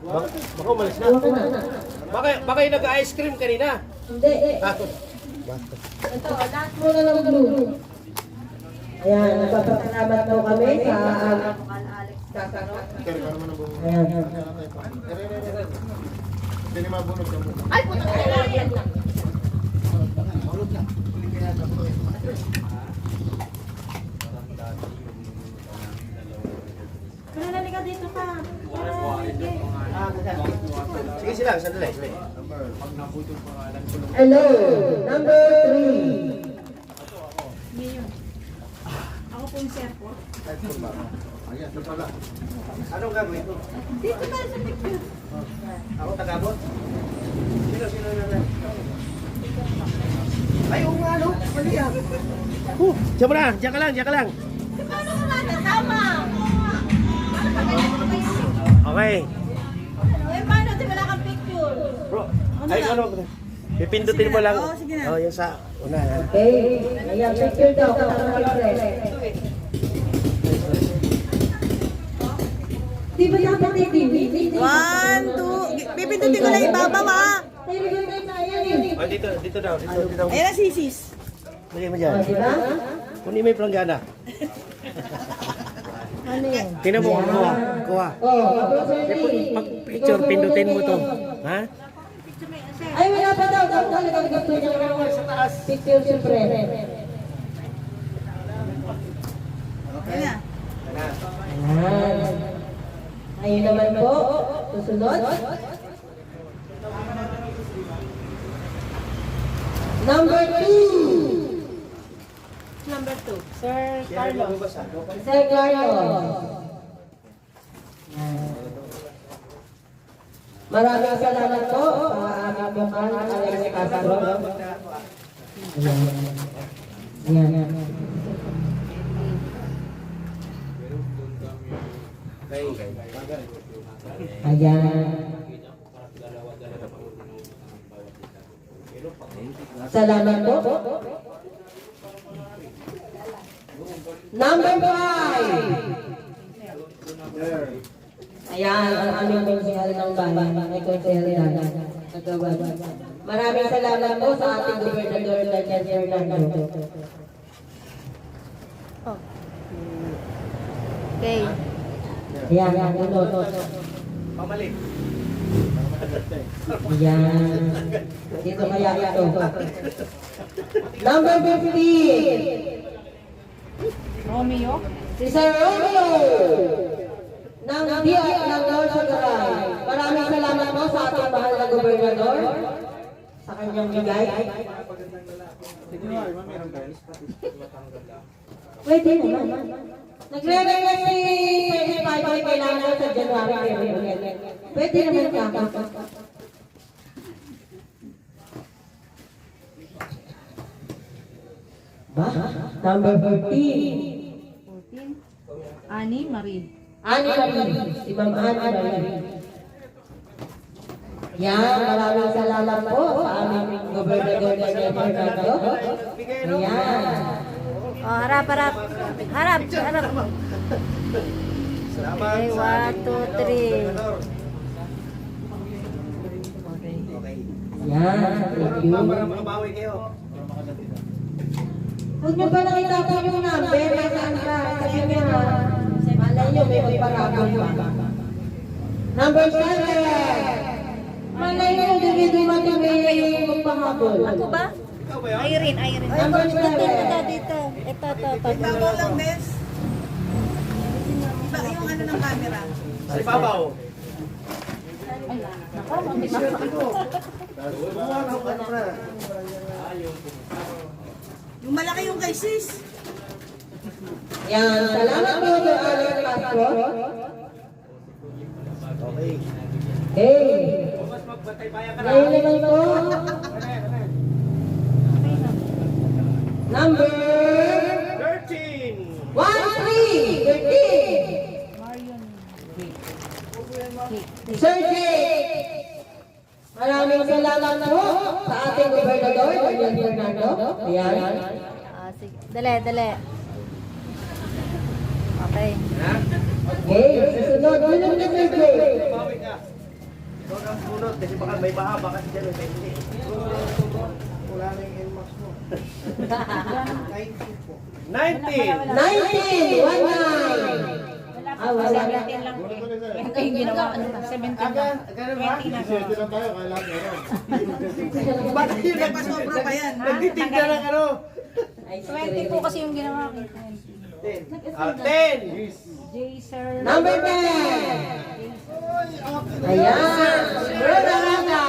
Baka umalis na. Baka yung nag-ice cream kanina. Hindi. Ito, last muna ng blue. Ayan, nagpapasalamat po kami sa Kakarot. Ayan. Hindi mabunod ka mo. Ay, puta ka na yan. Mananali ka dito ka. Sige sila, sandali. Hello, number 3. Ako po yung airport. Ayan, ito pala. Anong gagawin ko? Dito tayo sa picture. Ako tagabot? Sino na? Ay, oo nga, no? Mali ah. Diyan mo na, diyan ka lang. Paano ko natin? Tama. Okay. Eh, paano? Di wala kang picture. Bro, ay ano? Pipindutin mo lang. Oh, yung sa una. Okay. Ayan, picture daw. Di ba dapat i-TV? 1, 2. Pipindutin ko lang ibabaw ah. Oh, dito daw. Dito. Ayan na sisis. Lagay mo dyan. Di ba? Kunin mo yung planggana. Ano yan? Tingnan mo, kuha. Pag picture, pindutin mo to. Ha? Ay, wala pa daw. Daw talagang gusto niya sa taas. Picture siyempre. Ayan. Ayan. Ayun naman po. Susunod. Number 2. Number 2. Sir Carlos. Sir Carlos. Maraming salamat po sa aming lokal Alex Castro. Ayan. Ayan. Salamat po. Number 5. Ayan, ang aming konsehal ng bayan. May konsehal na. Maraming salamat po sa ating gobernador Daniel Fernando. Okay. Ayan, Pamalik. ayan. Dito kaya ito. Number 15. Romeo. Si Sir Romeo ng Diat ng North Sagaray. Maraming salamat po sa ating mahal na gobernador sa kanyang bigay. Pwede naman. Nagre-request si Pwede Piper kailangan sa January. Pwede naman ka. Ba? Number 14. Ani Marie. Ani Marie, si Ma'am Ani Marie. Yan, maraming salamat po sa aming gobernador na Fernando. Ayan. Oh, harap. Harap. Salamat Okay, sa 1, 2, 3. Yan, thank you. Para makabawi kayo. Huwag niyo pa nakita po yung number, nasaan ka? Sabi niyo na, malay niyo may parabol pa. Number 7. Malay niyo, dumidumating may magpahabol. Ako ba? Irene. Number 7. Dito. Ito. Yung ano ng camera. Sa ibabaw. Yung malaki yung kay sis. Yan, salamat po kay Alex Castro. Okay. Hey! Ngayon naman po, number 13. 13. Sir Jake! Maraming salamat po sa ating gobernador, Daniel Fernando. Ayan. Sige. Dali. Okay. Okay, susunod. Tulong na Sir Jake. Bawi ka. Ikaw ang sunod kasi baka may baha, baka si Jano may hindi. Wala na yung NMAX mo. 19. 19! 19! Ah, wala na. Ito yung ginawa. 17 Aga, ganun ba? 17 lang tayo, kailangan meron. Bakit yun? Sobra pa yan. Nagtitigda ng ano? 20 po kasi yung ginawa ko. 10. Number 10! Ayan! Brother Raga!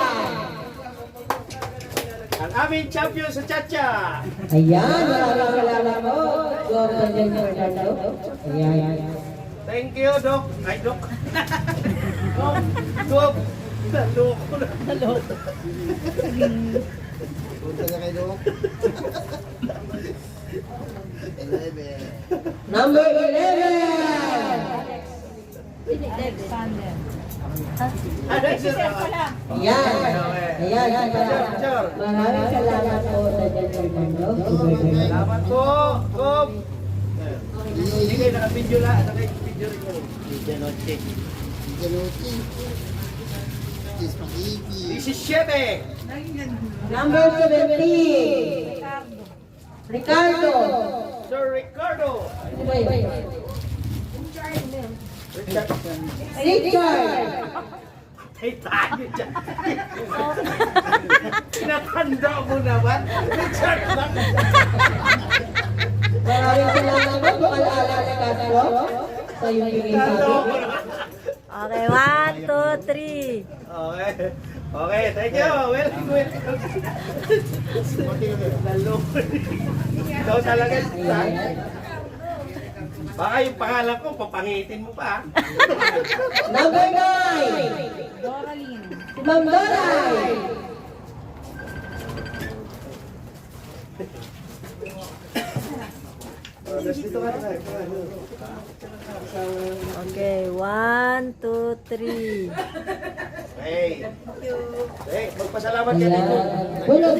Ang aming champion sa Chacha. Ayan! Maraming salamat po. Gov. Daniel Fernando. Ayan. Thank you, Doc. Ay, Doc. Doc. Naloko na. Punta na kay Doc. Number 11! Ayan! Ayan! Maraming salamat po Daniel Fernando. Salamat po. Gob. Hindi kayo naka-video lang. Naka-video rin yun. Video noche. 17. Number 17! Ricardo! Sir Ricardo. Richard! Ay, tayo dyan. Pinatanda mo naman. Richard lang. Maraming salamat po kung alala ni Castro sa iyong bigay sa akin. Okay, 1, 2, 3. Okay. Okay, thank you. Welcome. Naloko. Ikaw talaga. Baka yung pangalan ko, papangitin mo pa. Number 9! Si Ma'am Doray! Okay, 1, 2, 3. Hey. Hey, magpasalamat ka dito. Tulog!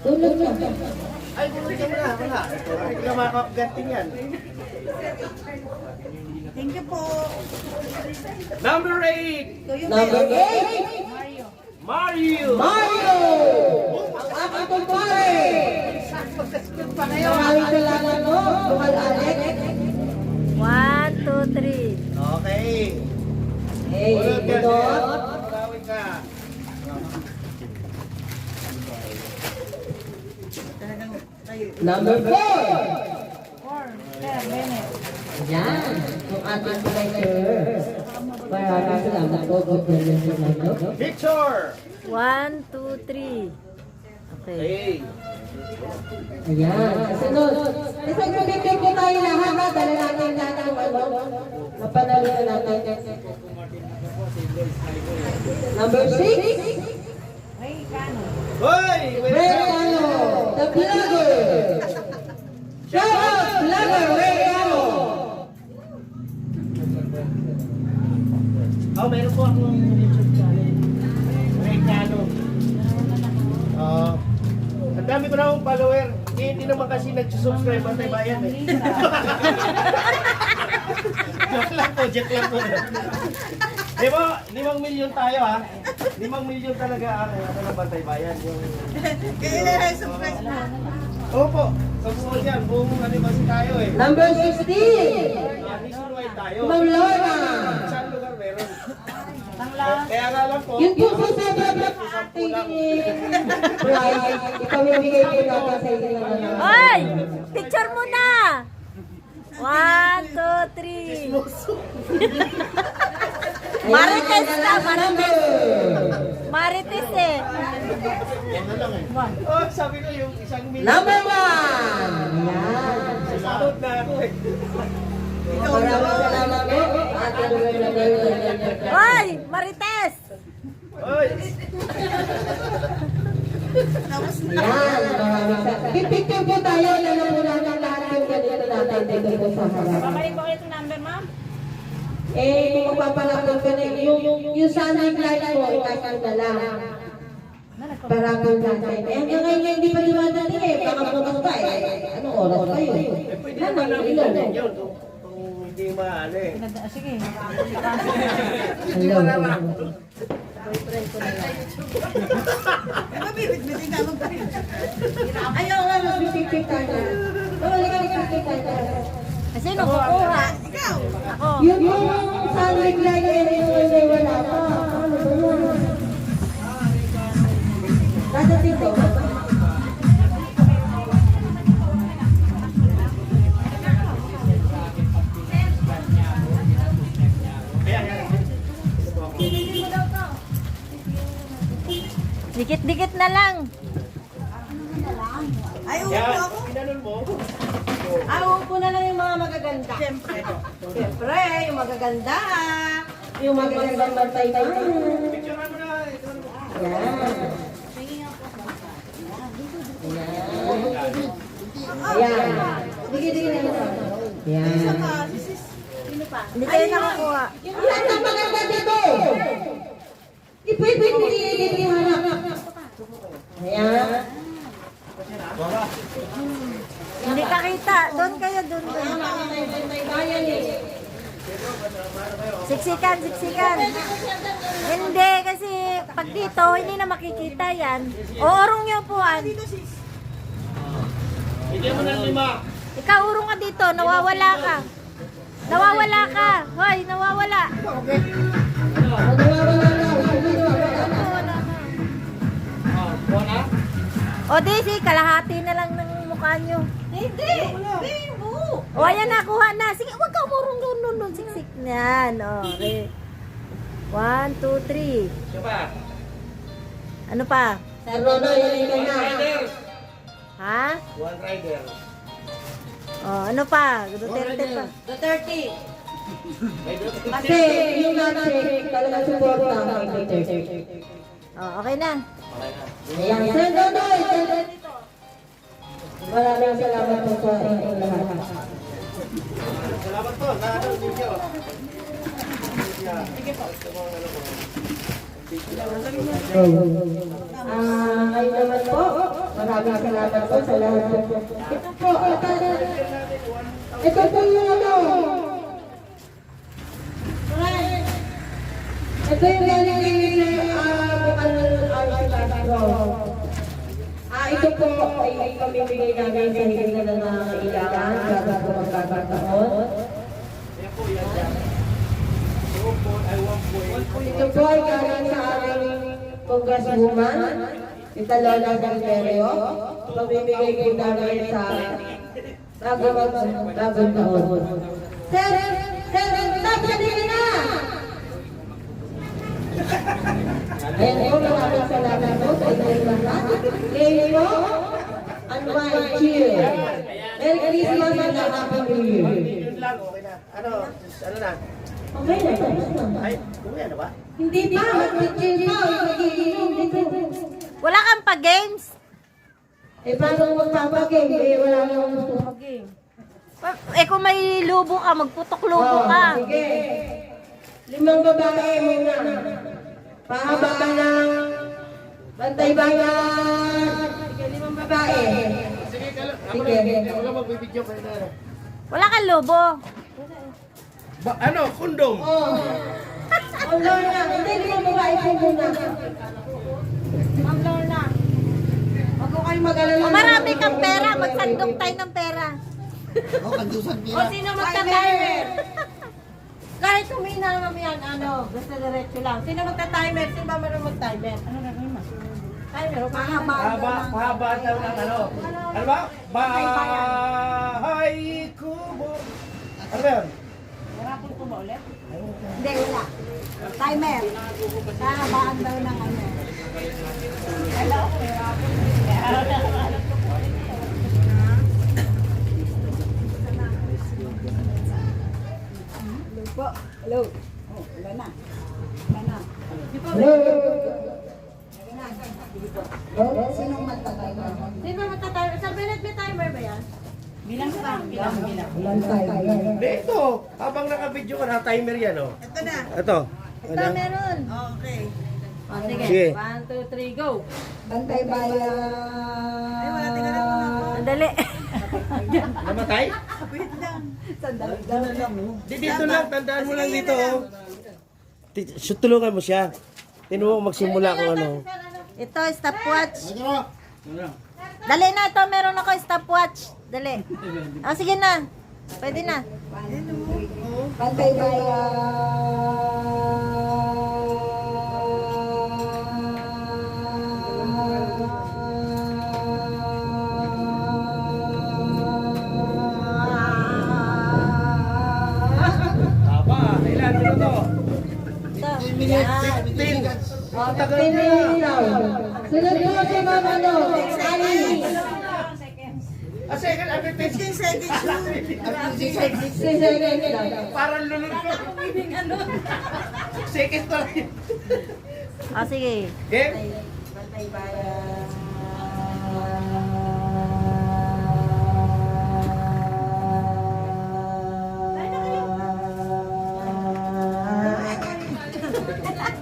Tulog na! Ay, bulog ka muna. Wala. Hindi ka makakaganting yan. Thank you po. Number 8. Number 8! Mario. Mario! Ang aking kumpare! Maraming salamat po, Bukal Alex. 1, 2, 3. Okay. Hey, Bulog ka ito. siya. Magawin ka. Number 4! Yan, yung ating director. Maraming salamat po, Daniel Fernando. Victor. 1, 2, 3. Okay. Hey. Ayan, kasunod. Isang pumipig po tayo lahat, ha? Dala natin lahat ng napanalo na natin. Number 6, Hoy! Ray Cano, the vlogger. Shout out, vlogger Ray Cano. Oh, meron po akong YouTube channel. Recano. Ang dami ko na akong follower. Hindi naman kasi nagsusubscribe ang tayo bayan eh. Joke lang po, joke lang po. Di ba, 5 milyon tayo ha? 5 milyon talaga ano ng Bantay Bayan. Yung... Kaya na surprise na. Opo, susunod yan. Buong animasi tayo eh. Number 16, Nationwide tayo. Ma'am Lorna. Saan lugar meron? Kaya nga lang po. Yun po sa sobrang ating prize, ipamimigay ko natin sa inyo ng Hoy! Picture mo na! 1, 2, 3. Marites na, Marites. Marites eh. Oh, sabi ko yung isang million. Number 1! Yan. Sagot na ako eh. Maraming salamat po. Ate Lugar na Hoy, Marites. Oy! Yan, maraming salamat. Pipicture po tayo. Yan ang muna ng lahat yung ganito natin dito po sa harap. Babalik ko kayo itong number, ma'am. Eh, kung magpapalakot ka na, yung sunlight light po, ikasal na lang. Para kung natin. Eh, hanggang ngayon hindi pa dumadating eh. Baka bukas pa eh. Anong oras pa yun? Pwede ba namin natin yun kung hindi maano eh. Sige. Hello. Ayaw nga, magbibigpig tayo. Bawali ka magbibigpig tayo. Sino kukuha? Ako. Yung sunlight light eh, hindi wala pa. Ano ba yun? Dadating ko. Dikit-dikit na lang. Ay, upo ako. Pinanon mo? Upo na lang yung mga magaganda. Siyempre, yung magaganda. Yung magagandang bantay tayo. Picturean mo na. Ayan. Dikit-dikit na lang. Ayan. Hindi kayo nakakuha. Yung lahat ng maganda dito. Ipwede dito yung harap. Ayan. Hindi ka kita. Doon kayo, doon. Siksikan, siksikan. Hindi, kasi pag dito, hindi na makikita yan. Urong niyo upuan. Bigyan mo ng 5. Ikaw, urong ka dito. Nawawala ka. Nawawala ka. Hoy, nawawala. O, Daisy, kalahati na lang ng mukha nyo. Hindi. O, ayan na, kuha na. Sige, huwag ka umurong doon. Siksik na. Okay. 1, 2, 3. Siya pa. Ano pa? Sir Rono, yun ka na. Ha? One rider. Ano pa? Duterte pa. Duterte. Kasi yung natin talaga suporta ang Duterte. Okay na. Ayan, Sir Rono, maraming salamat po sa inyong lahat. Salamat po. Naano video. Ngayon naman po, maraming salamat po sa lahat po. Ito po yung ano. Ito yung galing ito po ay pamimigay namin sa hindi na nangangailangan bago po magkakataon. Ito po ay galing sa aming congresswoman, Tita Lola Galverio. Pamimigay po namin sa bagong taon. Sir, nagsasabi na! Ayan po, maraming salamat po sa inyong lahat. Ngayon po, unwind, chill. Merry Christmas and a Happy New Year. Yun lang, okay na. Ano na? Okay na, tapos na. Ay, umuwi na ba? Hindi pa, mag-chill pa, mag-iinom dito. Wala kang pa-games? Eh, paano magpapagay? Eh, wala nang gusto mag-game. Kung may lubo ka, magputok-lubo ka. Sige. 5 babae muna. Pahaba ka ng bantay bayan. Sige, 5 babae. Sige, Sige. ako lang magbibideo kayo na. Wala kang lubo. Ano? Kondom? Oh. Ma'am Lorna, hindi 5 babae po muna. Ma'am Lorna. Huwag ko kayo mag-alala. Kung marami kang pera, magsandok tayo ng pera. O sino magta-timer? Kahit humina naman yan, basta diretso lang. Sino magta-timer? Sino ba marunong mag-timer? Ano na naman? Timer, o Pahaba daw ng ano? Ano ba? Bahay kubo. Ano ba yan? Hindi, wala. Timer. Kahabaan daw ng ano. Hello? Po. Hello. Oh, wala na. Wala na. Hello. Sinong magtatayo? Sino matatayo? Sa Benet may timer ba yan? Bilang pa. Walang timer. Hindi, ito. Habang naka-video ka na, timer yan, oh. Ito na. Ito. Ito meron. Okay. O, sige. Sige. 1, 2, 3, go. Bantay bayan. Ay, wala tingnan mo na ako. Sandali. Namatay? Wait lang. Di, dito lang. Tandaan mo lang dito, oh. Tulungan mo siya. Tinuwa ko magsimula kung ano. Ito, stopwatch. Dali na, ito meron ako stopwatch. Dali. O, sige na. Pwede na. Bantay bayan. Aba, ilan dito to? Ito. Yan. 15. Pinaw. Sunod po si Mama No. Ali. Second, 15 seconds yun. 6 seconds lang. Parang lunod ko. Second pa lang. O, sige. Game? Bantay bayan.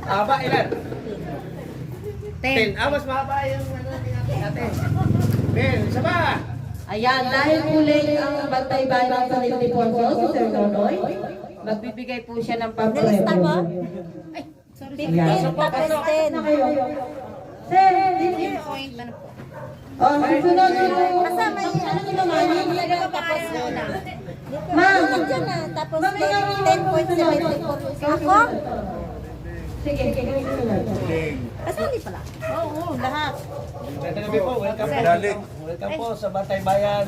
Aba, ilan? 10. Mas mahaba yung ano natin. Ben, isa pa. Ayan, dahil kulay ang bantay bayan sa Nildiponso, si Sir Nonoy, magbibigay po siya ng pampremyo. Nilista mo? 15 tapos 10. Sir, hindi. Oh, susunod yung... Kasama yung ano naman, yung tapos na. Ma'am, Nandiyan na, tapos 10.74. Ako? sige, Kasali pala. Oo, lahat. Ganda po, welcome po. Welcome po sa Bantay Bayan.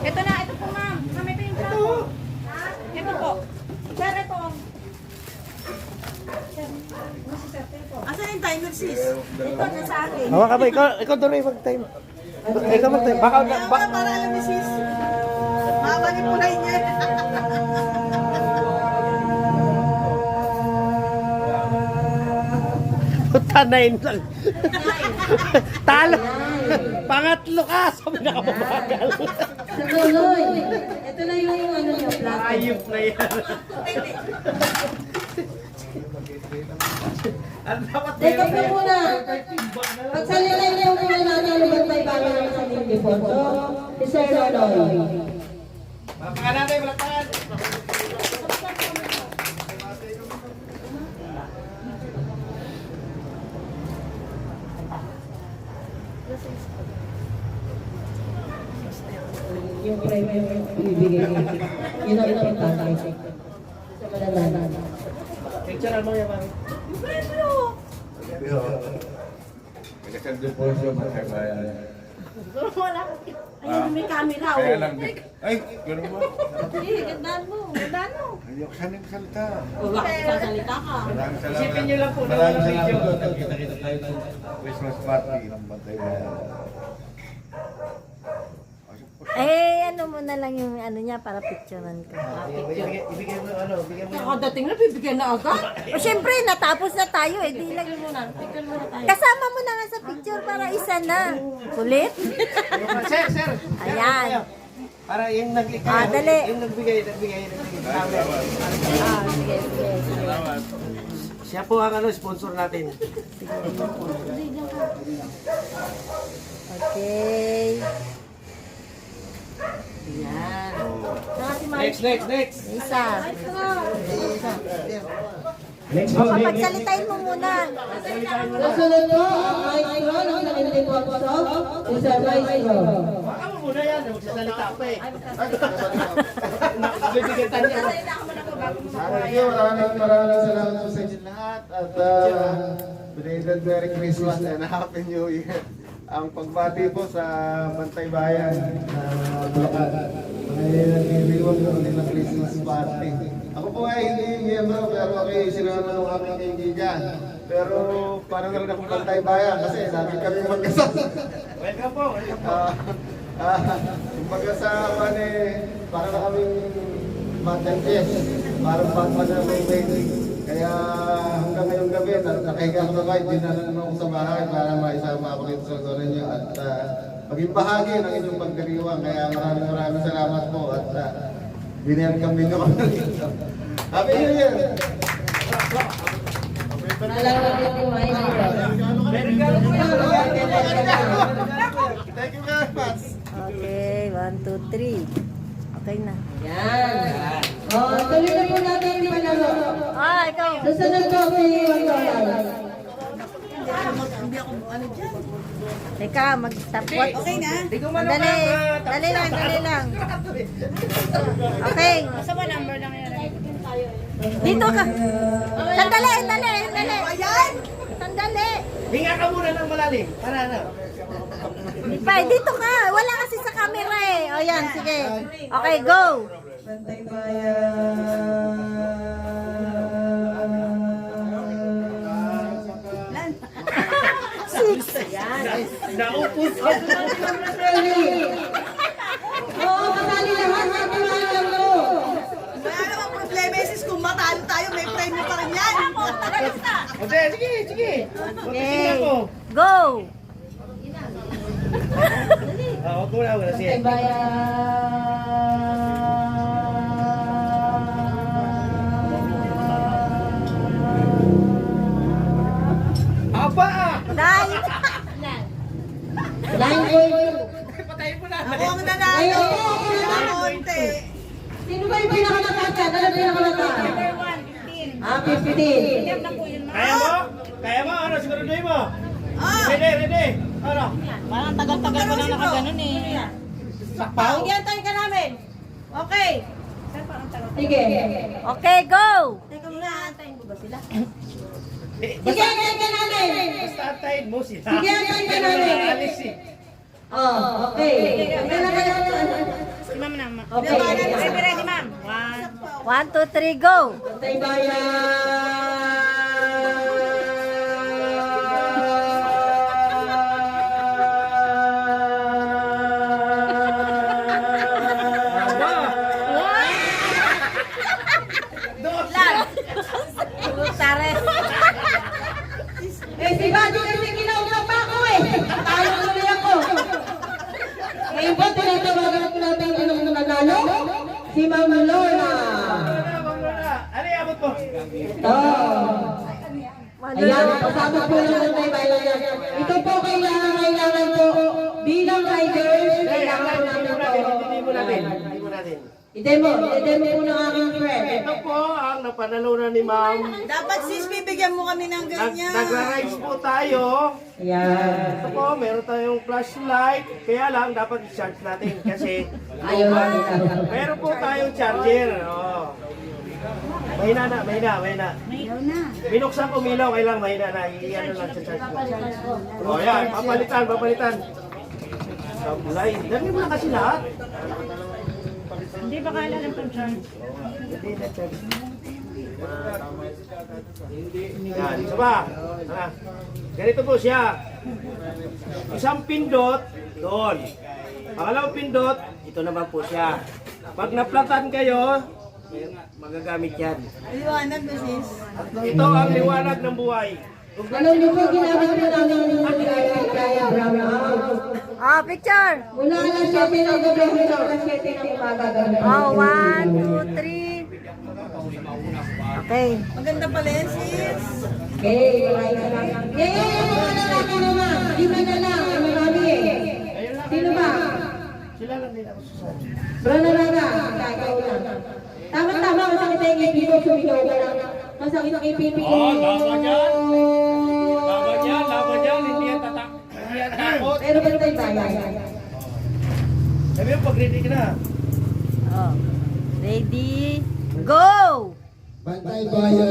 Ito na, ito po ma'am. Kami ito yung trapo. Ito po. Sir, ito. Asan yung timer, sis? Ito na sa akin. Hawa ka ba? Ikaw doon mag-time. Ikaw mag-time. Baka, Kaya para alam ni sis. Mamanipulay niya. Tanayin lang. Talo. Pangatlo ka. Sabi na kapabagal. susunod. Ito na yung ano niyo, plato. Ayop na yan. Ano dapat Teka po muna. Pagsalilay niyo muna natin ang bantay bayan sa Nildiponso, si Sir Nonoy. Palakpakan natin, palakpakan. Yung premyo yung ibibigay niyo. Yun ang importante. Sa manananan. Picture mo yan, mami. Kasi po siya magkabayan. Wala. Ayun, may camera. Kaya Oh. lang, ay, gano'n mo. Hindi, gandaan mo. Gandaan mo. Ayok ka nang salita. O, bakit sasalita ka? Maraming salamat. Isipin niyo lang po na Maraming walang salamat video. po. Nagkita-kita tayo ng Christmas party ng Bantay Bayan. Eh, ano mo na lang yung ano niya para picturean ka. Ibigay mo ano, ibigay mo. Nakadating na, bibigyan na agad. O, syempre, natapos na tayo eh. Di lang muna. Picture muna tayo. Kasama mo na nga sa picture para isa na. Kulit? Sir. Ayan. Para yung nag-ikay. Ah, dali. Yung nagbigay. Ah, sige, sige. Siya po ang ano, sponsor natin. Okay. Ayan. Saka si Mike. Next. Isa. Next O, pagsalitain mo muna. Susunod po ang maestro ng Nildiponso, si Sir Maestro. Baka mo muna yan, magsasalita pa eh. Bibigyan tayo. Thank you. Maraming salamat po sa inyo lahat. At belated Merry Christmas and Happy New Year. ang pagbati po sa Bantay Bayan Bulacan. Ay nagdiriwang ko rin ng Christmas party. Ako po ay hindi miyembro pero ako sinama ng aking kaibigan. Pero parang rin akong Bantay Bayan kasi lagi kami magkasama. Welcome po. Kumbaga sa parang na kaming matangkes. Parang Batman na may waiting. Kaya hanggang ngayong gabi, nakahiga ako na kahit dinanan ako sa bahay para maisama ako dito sa zona niyo at maging bahagi ng inyong pagdiriwang. Kaya maraming salamat po at binelcome ninyo kami dito. Happy New Year! Thank you very much! Okay, 1, 2, 3. Okay na. Yan. Oh, tuloy na po natin yung panalo. Ikaw. Susunod po si $1. Teka, mag-tapot. Okay na. Dali. Dali lang, dali lang. Okay. Basta mo number lang yan. Dito ka. Sandali, sandali, sandali. Ayan! Sandali. Hinga ka muna ng malalim. Para na. Pa, dito ka. Wala kasi sa camera eh. O yan, sige. Okay, go. Bantay Bayan. Six. Naupos ka. Oo, kasali lahat sa tumalang mo. Wala namang problema sis kung matalo tayo, may premyo pa rin yan. Okay, sige, sige. Okay. Go. Huwag mo na, wala siya. Aba! Nine. Patayin mo na. Ako ang nanalo. Monte. Sino ba yung pinakamataas ka? Ano yung pinakamataas? 15. Kaya mo? Kaya mo? Ano? Siguraduhin mo? Ready, ready. Ano? Parang tagal-tagal mo lang nakaganon eh. Sakpaw? Higyan ka namin. Okay. Sige. Okay, go. Teka muna, antayin mo ba sila? Sige, antayin ka namin. Basta antayin mo sila. Sige, antayin ka namin. Alis eh. Oh, okay. Si ma'am na. Okay. Ready, ma'am. 1, 2, 3, go. Bantay Bayan. Tares. Eh, si Buddy kasi kinausap pa ako eh. Talo tuloy ako. Ngayon po, tinatawagan ko natin anong nanalo? Si Ma'am Lorna. Ano yung abot mo? Ito. Ayan, kasama po ng Bantay Bayan. Ito po kailangan po bilang riders. Kailangan po namin Hindi mo natin. po. Hindi mo natin. I-demo po ng aking friend. Ito po ang napanalunan ni ma'am. Dapat sis, bibigyan mo kami ng ganyan. Nagra-rides po tayo. Ayan. Ito po, meron tayong flashlight. Kaya lang, dapat i-charge natin kasi Ayaw namin natin. meron po tayong charger. Oh. Mahina na, mahina, mahina. Binuksan ko milaw, kailang mahina na. Iyan lang sa charge mo. O yan, papalitan, papalitan. Sabulay. Dami mo na kasi lahat. Hindi ba kailan ng pang-charge? Hindi na charge. Yan, isa pa. Ganito po siya. Isang pindot, doon. Pangalawang pindot, ito naman po siya. Pag naplatan kayo, magagamit yan. Liwanag na sis. Ito ang liwanag ng buhay. Ano niyo po ginamit po namin ng kaya Brown Ah, picture. Mula alas 7 ng gabi hanggang alas 7 ng umaga gabi. Oh, 1, 2, 3. Okay. Maganda pala yan sis. Okay, maraming salamat. Mga lalaki naman, 5 na lang, marami eh. Sino ba? Sila lang din ako susunod. Brown na ikaw lang. Tama-tama, masakit ang ipin mo, sumigaw ka lang. Masakit ang ipin mo. Laban yan, laban yan. Hindi yan tatak. Hindi yan takot. Pero Bantay Bayan. Sabi mo, pag-ready ka na. Oh. Ready, go! Bantay Bayan!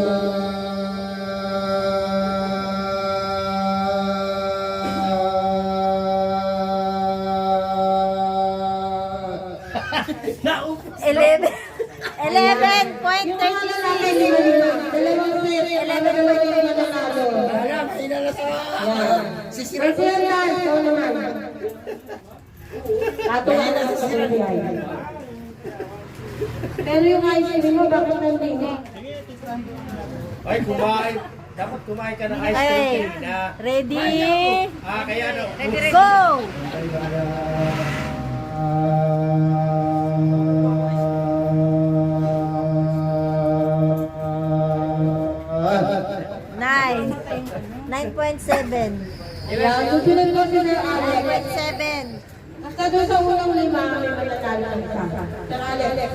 11.36. Dalawang set, 11 point yung mananalo. President, ikaw naman. Katuwa na sa pagbibihay. Pero yung ice cream mo, bakit nandinig? Ay, kumain. Dapat kumain ka ng ice Okay. cream na. Ready? Kaya ano. Go! Nine. 9.7. Ayan, susunod ko si Sir Alex. 9.7. Basta doon sa unang lima, may mananalo ang isa. Sir Alex.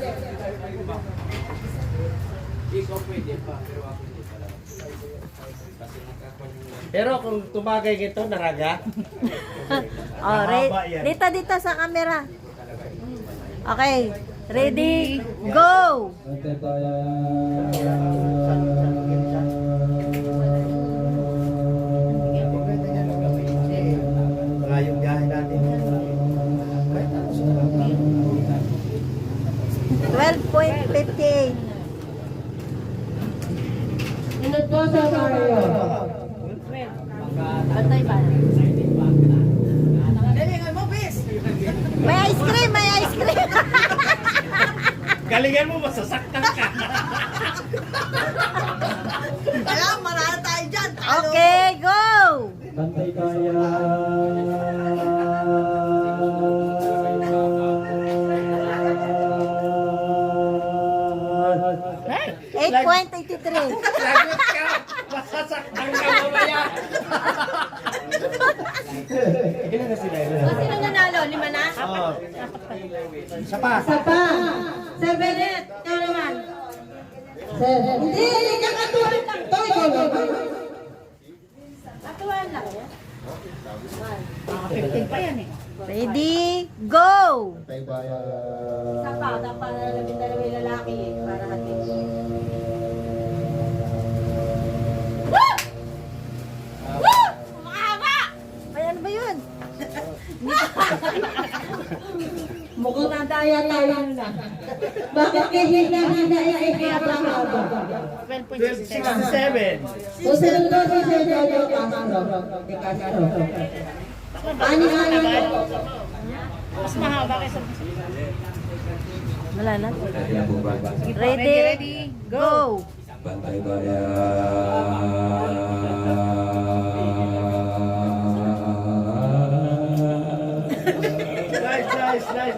Pero kung tumagay ito, naraga. Oh, Mahaba yan. dito sa camera. Okay. Ready? Go! Mga yung biyahe natin. 12.58. Sunod ko sa Mario. Bantay pa. May ice cream, may ice cream. Galingan mo, masasaktan ka. Okay, go! Bantay kaya. 8.83. Lagot ka, masasaktan ka mamaya. Ilan na sila? Sino nanalo? 5 na? Oo. Isa pa. Isa pa. Sir Bennett, ikaw naman. Sir, hindi, kakatuan lang to. Ikaw naman. Katuan lang. 15 pa yan eh. Ready? Go! Tay bayan. Sapa na labing dalawang lalaki para natin. Woo! Woo! Mahaba! Ay, ano ba yun? Mukhang nadaya tayo na. Bakit kahina-hina ay haba-haba? 12.67. Susunod ko si Sir Jojo Castro. De Castro. Ani-ani po. Wala na. Ready na po ba? Ready? Go! Bantay bayan.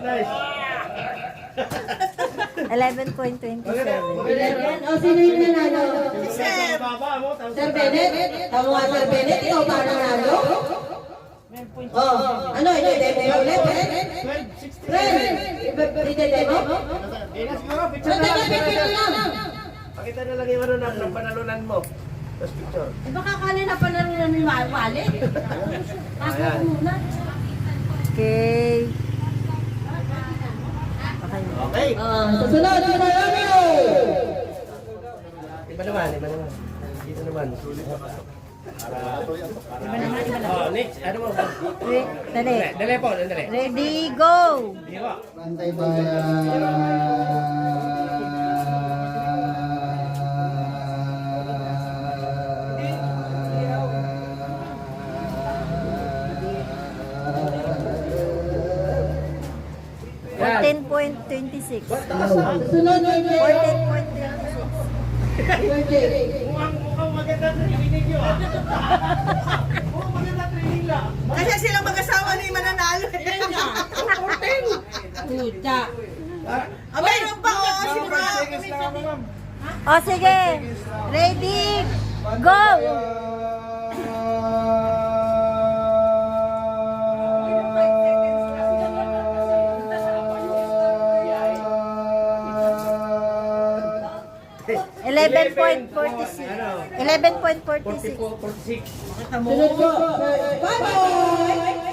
Nice. 11.27. 11. O, sino yung nanalo? Baba mo, Sir Bennett? Tama nga, Sir Bennett. Ikaw ba nanalo? Oh, ano, ide-demo ulit? 12. Ide-demo? Sandali, picture lang. Pakita na lang yung ano ng panalunan mo. Tapos picture. Baka kala na pa naroon ng wallet. Ako Ayan. muna. Okay. Okay. Susunod, si Romeo. Iba naman. Dito naman. Oh, next. Ano mo? Dali. Dali po, dali. Ready? Go! Sige po. Bantay bayan. Yan. 14.26. Susunod, si 14.26. Mukhang maganda sa training nyo ah. Mukhang maganda training lang. Kasi silang mag-asawa ni mananalo. Puta. Mayroon pa o. O sige. Ready? Go! Ano? 11.46. 46. Sunod po. Bye-bye!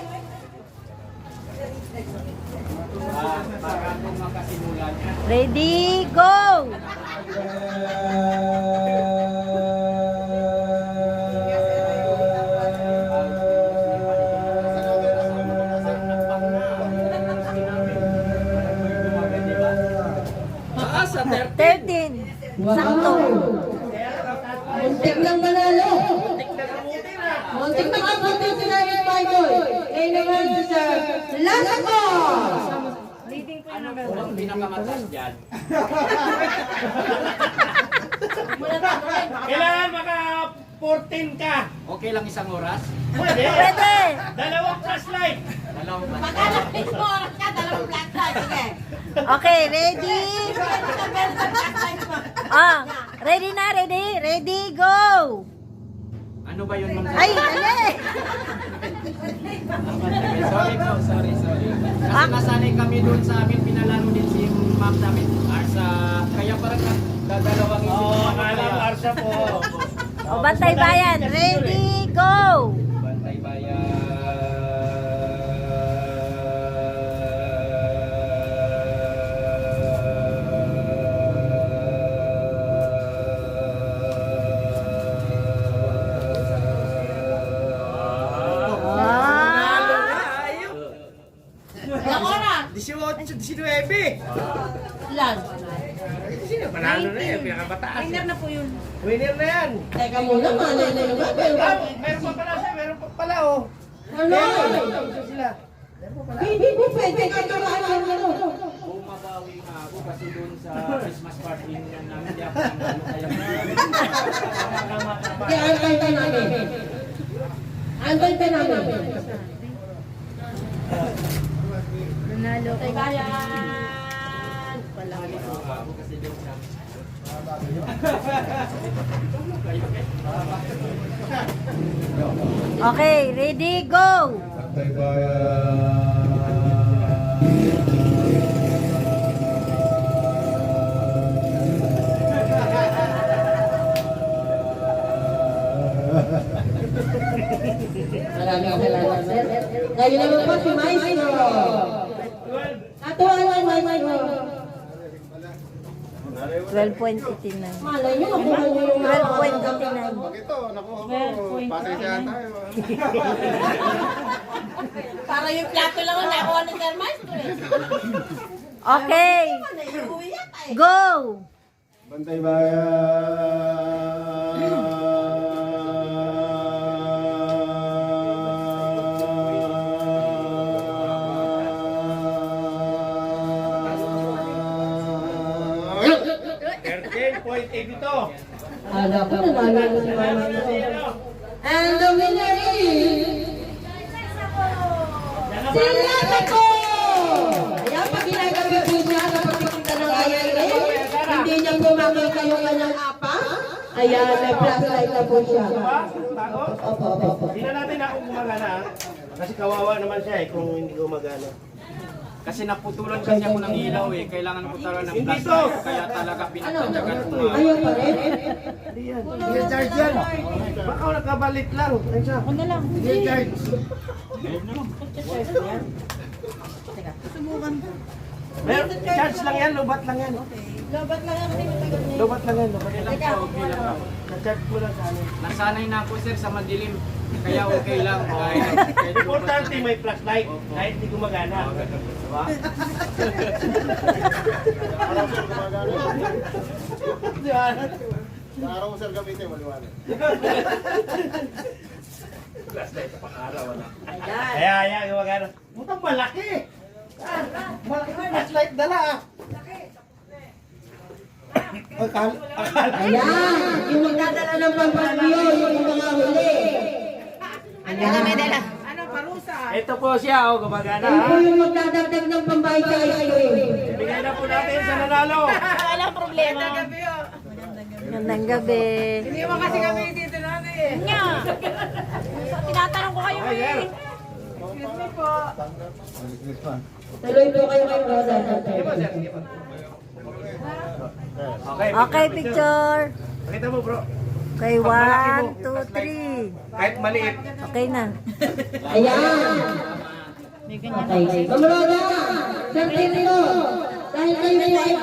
Ready? Go! Sa 13. Sakto. Muntik lang manalo. Muntik na kapunti si David Michael. Eh naman si Sir Lasagos. Ang pinakamataas dyan. Kailangan maka 14 ka. Okay lang isang oras? Pwede. Pwede. Dalawang flashlight. Dalawang Makalapit mo, oras ka, dalawang flashlight. Sige. Okay, ready? Ah, ready na, ready? Ready, go! Ano ba yun, ma'am? Ay, dali! Sorry po, sorry. Kasi nasanay kami doon sa amin, pinalaro din si ma'am namin. Arsa, kaya parang dadalawang isip. Oo, akala ko Arsa po. O, Bantay Bayan, ready, go! Bantay Bayan. Ilang oras? 19. Ilan? Sino panalo na yan? Pinakabataan. Winner na po yun. Winner na yan. Teka muna, malay na naman. Ah, meron pa pala siya. Meron pa pala oh. Ano? Isa sila. Hindi po pwede ka tumaan ng ano. Bumabawi nga ako kasi doon sa Christmas party namin, hindi ako nanalo kaya. Kaya antay ka namin. Antay ka namin. Bantay Bayan. Okay, ready, go! Bantay Bayan. Maraming salamat, sir. Ngayon naman po si Maestro. Atuan, Maestro. 12.89. Malay niyo, makuha niyo yung 12.89. Ito, nakuha ko. Pasensyahan tayo. Para yung plato lang ang nakuha ni Sir Maestro eh. Okay, Naiuwi yata eh. go! Bantay Bayan. Alam ko, nanalo si Maestro. And the winner is... Si Lasagos! Ayan, pag ginagabi po siya na pagkikita ng ayan ngayon, hindi niya po makita yung kanyang apa. Ayan, may flashlight na po siya. Opo, opo, opo. Hindi na natin ako gumagana. Kasi kawawa naman siya eh kung hindi gumagana. Kasi naputulan kasi ako ng ilaw eh. Kailangan ko talaga ng Hindi flashlight. to. Kaya talaga pinagtyagan ko nga. Ayaw pa rin? Hindi yan. Hindi yan charge yan. Baka nakabalik lang. Ayun siya. Ano lang? Hindi yan charge. Meron, charge lang yan, lobat lang yan. Lobat lang yan. Lobat lang yan. Na-charge mo lang sa ano. Nasanay na ako sir sa madilim. Kaya okay lang. Kahit Importante may flashlight kahit hindi gumagana. Diba? Diba? Sa araw mo sir gamitin, maliwanag. Flashlight pang araw na. Kaya gumagana. Butang malaki. Malaki na flashlight dala ah. Akala. Ayan, yung magdadala ng pampalyo, yung mga huli. Ito po siya, oh, gumagana Yan po ha. yung magdadagdag ng pambayad sa ice Bigay na po natin sa nanalo. Walang problema. Magandang gabi. Hindi mo kasi kami dito natin eh. Nga. Tinatanong ko kayo eh. Tuloy po kayo kay Rosa. Okay, picture. Pakita mo bro. Okay, 1, 2, 3. Kahit maliit. Okay na. Ayan. Okay. Kamarada, Sir Tito, dahil kayo may life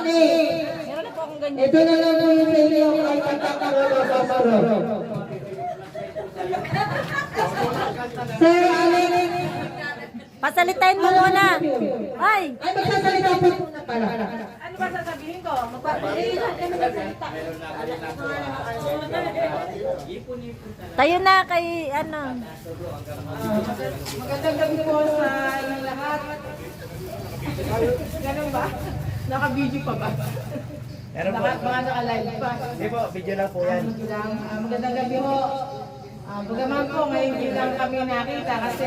ito na lang po yung sa inyo ay pagkakaroon sa sarap. Sir Alex. Pasalitain mo muna. Ay, magsasalita po muna pala. ba sasabihin ko? Magpapaliin lang kami nagsalita. Tayo na kay ano. Magandang gabi po sa inyong lahat. Ganun ba? Naka-video pa ba? Meron po. Baka naka-live pa. Hindi po, video lang po yan. Magandang gabi po. Bagaman po, ngayon din lang kami nakita kasi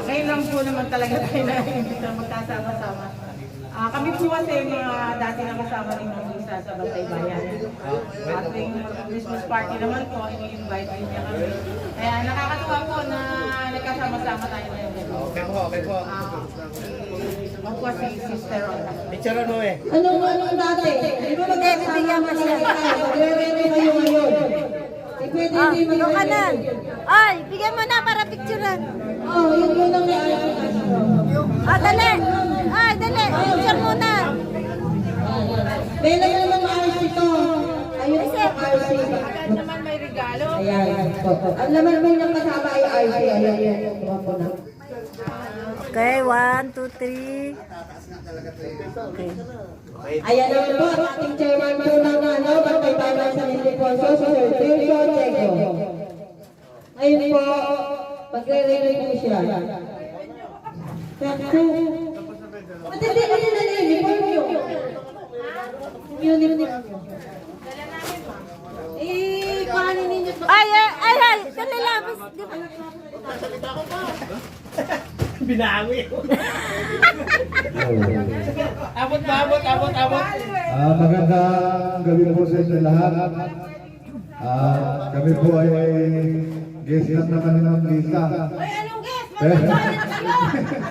ngayon lang po naman talaga tayo na magkasama-sama. Kami po kasi mga dati na kasama rin ng isa sa Bantay Bayan. Ating Christmas party naman po, i-invite din niya kami. Kaya nakakatuwa po na nagkasama-sama tayo ngayon. Okay po, okay po. Ako po si Sister Roda. Picture mo eh. Anong dati? Di ba magkasama pa siya? Magre-ready kayo ngayon. Pwede hindi mo Doon ka na. Ay, bigyan mo na para picturean. Oo, yun mo lang na Dali. Ay, dali. Picture muna. Bela na naman maayos ito. Ayun sa RC. Agad naman may regalo. Ayan. Ang laman mo niyang kasama ay RC. Ayan. Tuwa po na. Okay, 1, 2, 3. Okay. Ayan naman po ang ating chairman po ng Bantay Bayan sa Ildefonso, si Sir Tirso Checo. Ayun po, magre-ready po siya. Matindi ko din ang uniform nyo. Uniform. Paano ninyo? Ay, dali lang. Binawi. Abot ba, abot. Magandang gabi po sa inyo lahat. Kami po ay guest lang na kanilang lista. Anong guest? Magkakaroon na kayo!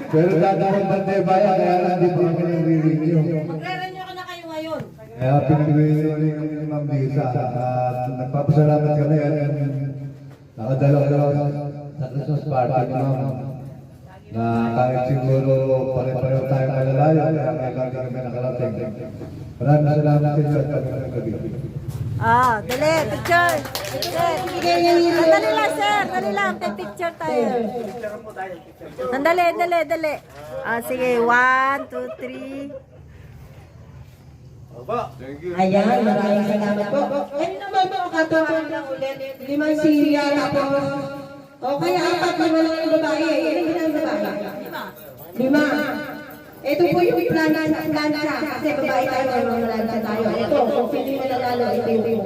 Pero dadaan Bantay Bayan, kaya lang hindi po kami nag-review. Magre-renew ka na kayo ngayon. Kaya pinag-review ulit kami ni Ma'am Lisa. At nagpapasalamat kami at nakadalaw sa Christmas party ni Ma'am. Na kahit siguro pare-pareho tayong malalayo, kaya ngayon kami nakarating. Maraming salamat sa inyo at kami nagkabi. Dali, picture. Dali lang, sir. Dali lang, take picture tayo. Dali. Sige, 1, 2, 3. Ayan, maraming salamat po. Ano naman po, katawan na ulit. 5 Syria, tapos... O kaya 4 naman lang yung babae. Ilan ang babae? 5. Ito po yung plancha. Kasi babae tayo, may plancha tayo. Ito, kung pili mananalo, ito yung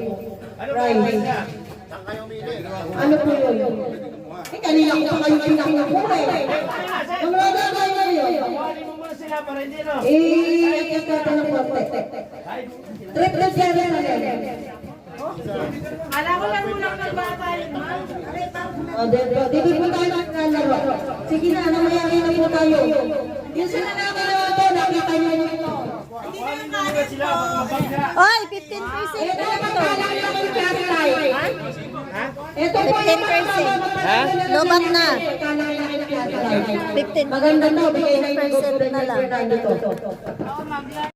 prize. Ano po yun? Kanina ko pa kayo pinakuha eh. Ang rada kayo ngayon. Iyak natin ng konti. Trip na siya rin na rin. Alam ko lang ulang ng bata yun, ma'am. O, dito po tayo naglalaro. Sige na, namayari na po tayo. Yung sila nakalawa po, nakita niyo ito. Oy, 15% Ito na ang ito. pagkalang ng flashlight. Ito po yung 15%. Lobat na. 15. Maganda to, bigay na yung 15% na lang. dito. Oo, ma'am.